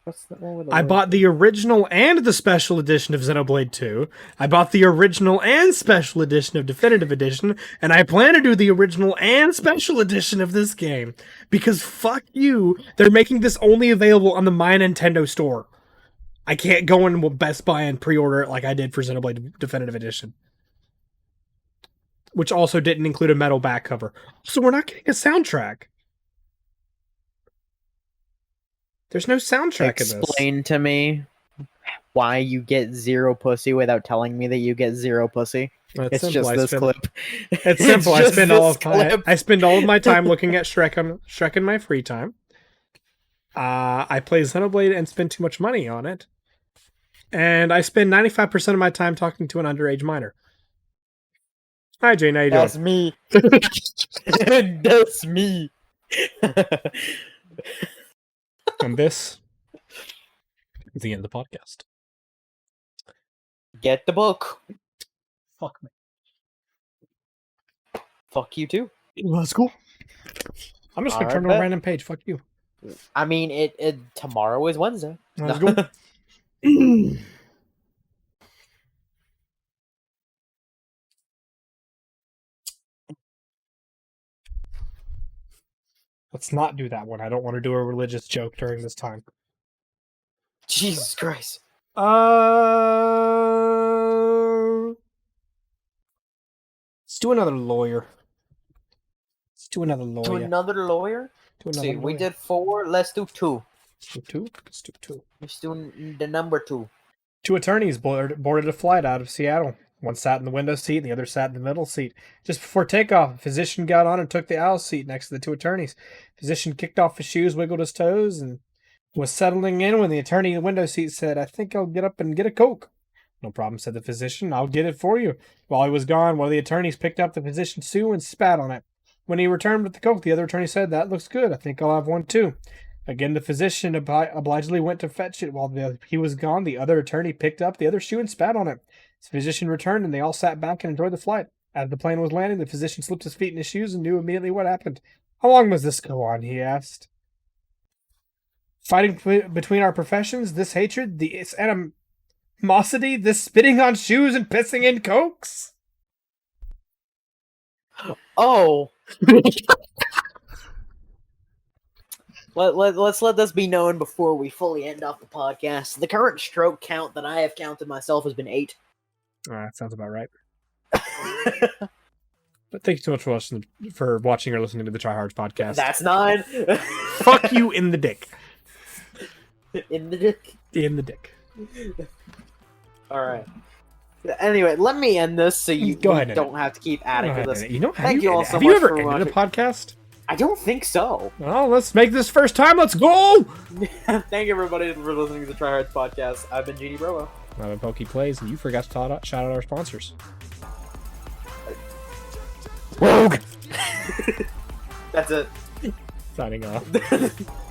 What's the wrong with I bought the original and the special edition of Xenoblade 2. I bought the original and special edition of Definitive Edition, and I plan to do the original and special edition of this game. Because fuck you, they're making this only available on the My Nintendo store. I can't go in Best Buy and pre-order it like I did for Xenoblade Definitive Edition. Which also didn't include a metal back cover. So we're not getting a soundtrack. There's no soundtrack in this. Explain to me why you get 0 pussy without telling me that you get 0 pussy. It's simple. Just this clip. It's simple. I spend all of my time looking at Shrek in my free time. I play Xenoblade and spend too much money on it. And I spend 95% of my time talking to an underage minor. Hi, Jane. How you doing? That's me. That's me. And this is the end of the podcast. Get the book. Fuck me. Fuck you too. That's cool. I'm just gonna turn to a random page. Fuck you. I mean, it tomorrow is Wednesday. Let's go. Let's not do that one. I don't want to do a religious joke during this time. Jesus Christ. do another lawyer. Let's do another lawyer. To another lawyer? See, we did 4. Let's do 2. Let's do 2. Let's do the number 2. 2 attorneys boarded a flight out of Seattle. One sat in the window seat and the other sat in the middle seat. Just before takeoff, a physician got on and took the aisle seat next to the 2 attorneys. Physician kicked off his shoes, wiggled his toes, and was settling in when the attorney in the window seat said, "I think I'll get up and get a Coke." "No problem," said the physician. "I'll get it for you." While he was gone, one of the attorneys picked up the physician's shoe and spat on it. When he returned with the Coke, the other attorney said, "That looks good. I think I'll have one too." Again, the physician obligingly went to fetch it. While he was gone, the other attorney picked up the other shoe and spat on it. The physician returned, and they all sat back and enjoyed the flight. As the plane was landing, the physician slipped his feet in his shoes and knew immediately what happened. "How long must this go on?" he asked. "Fighting between our professions, this hatred, this animosity, this spitting on shoes and pissing in Cokes?" Oh. Let's let this be known before we fully end off the podcast. The current stroke count that I have counted myself has been 8. That sounds about right. But thank you so much for watching or listening to the Tryhards podcast. That's 9. Fuck you in the dick. In the dick? In the dick. Alright. Anyway, let me end this so you don't have to keep adding to this. You know, Thank you all so have much you ever for ended watching. a podcast? I don't think so. Well, let's make this first time. Let's go! Thank you, everybody, for listening to the Tryhards podcast. I've been Jeany Browo. I've been Poky Plays, and you forgot to shout out our sponsors. Rogue! That's it. Signing off.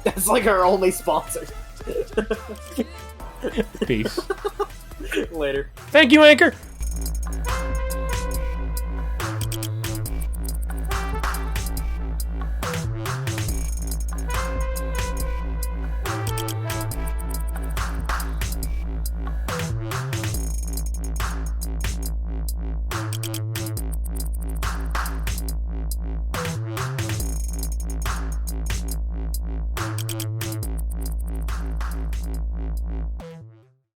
That's like our only sponsor. Peace. Later. Thank you, Anchor!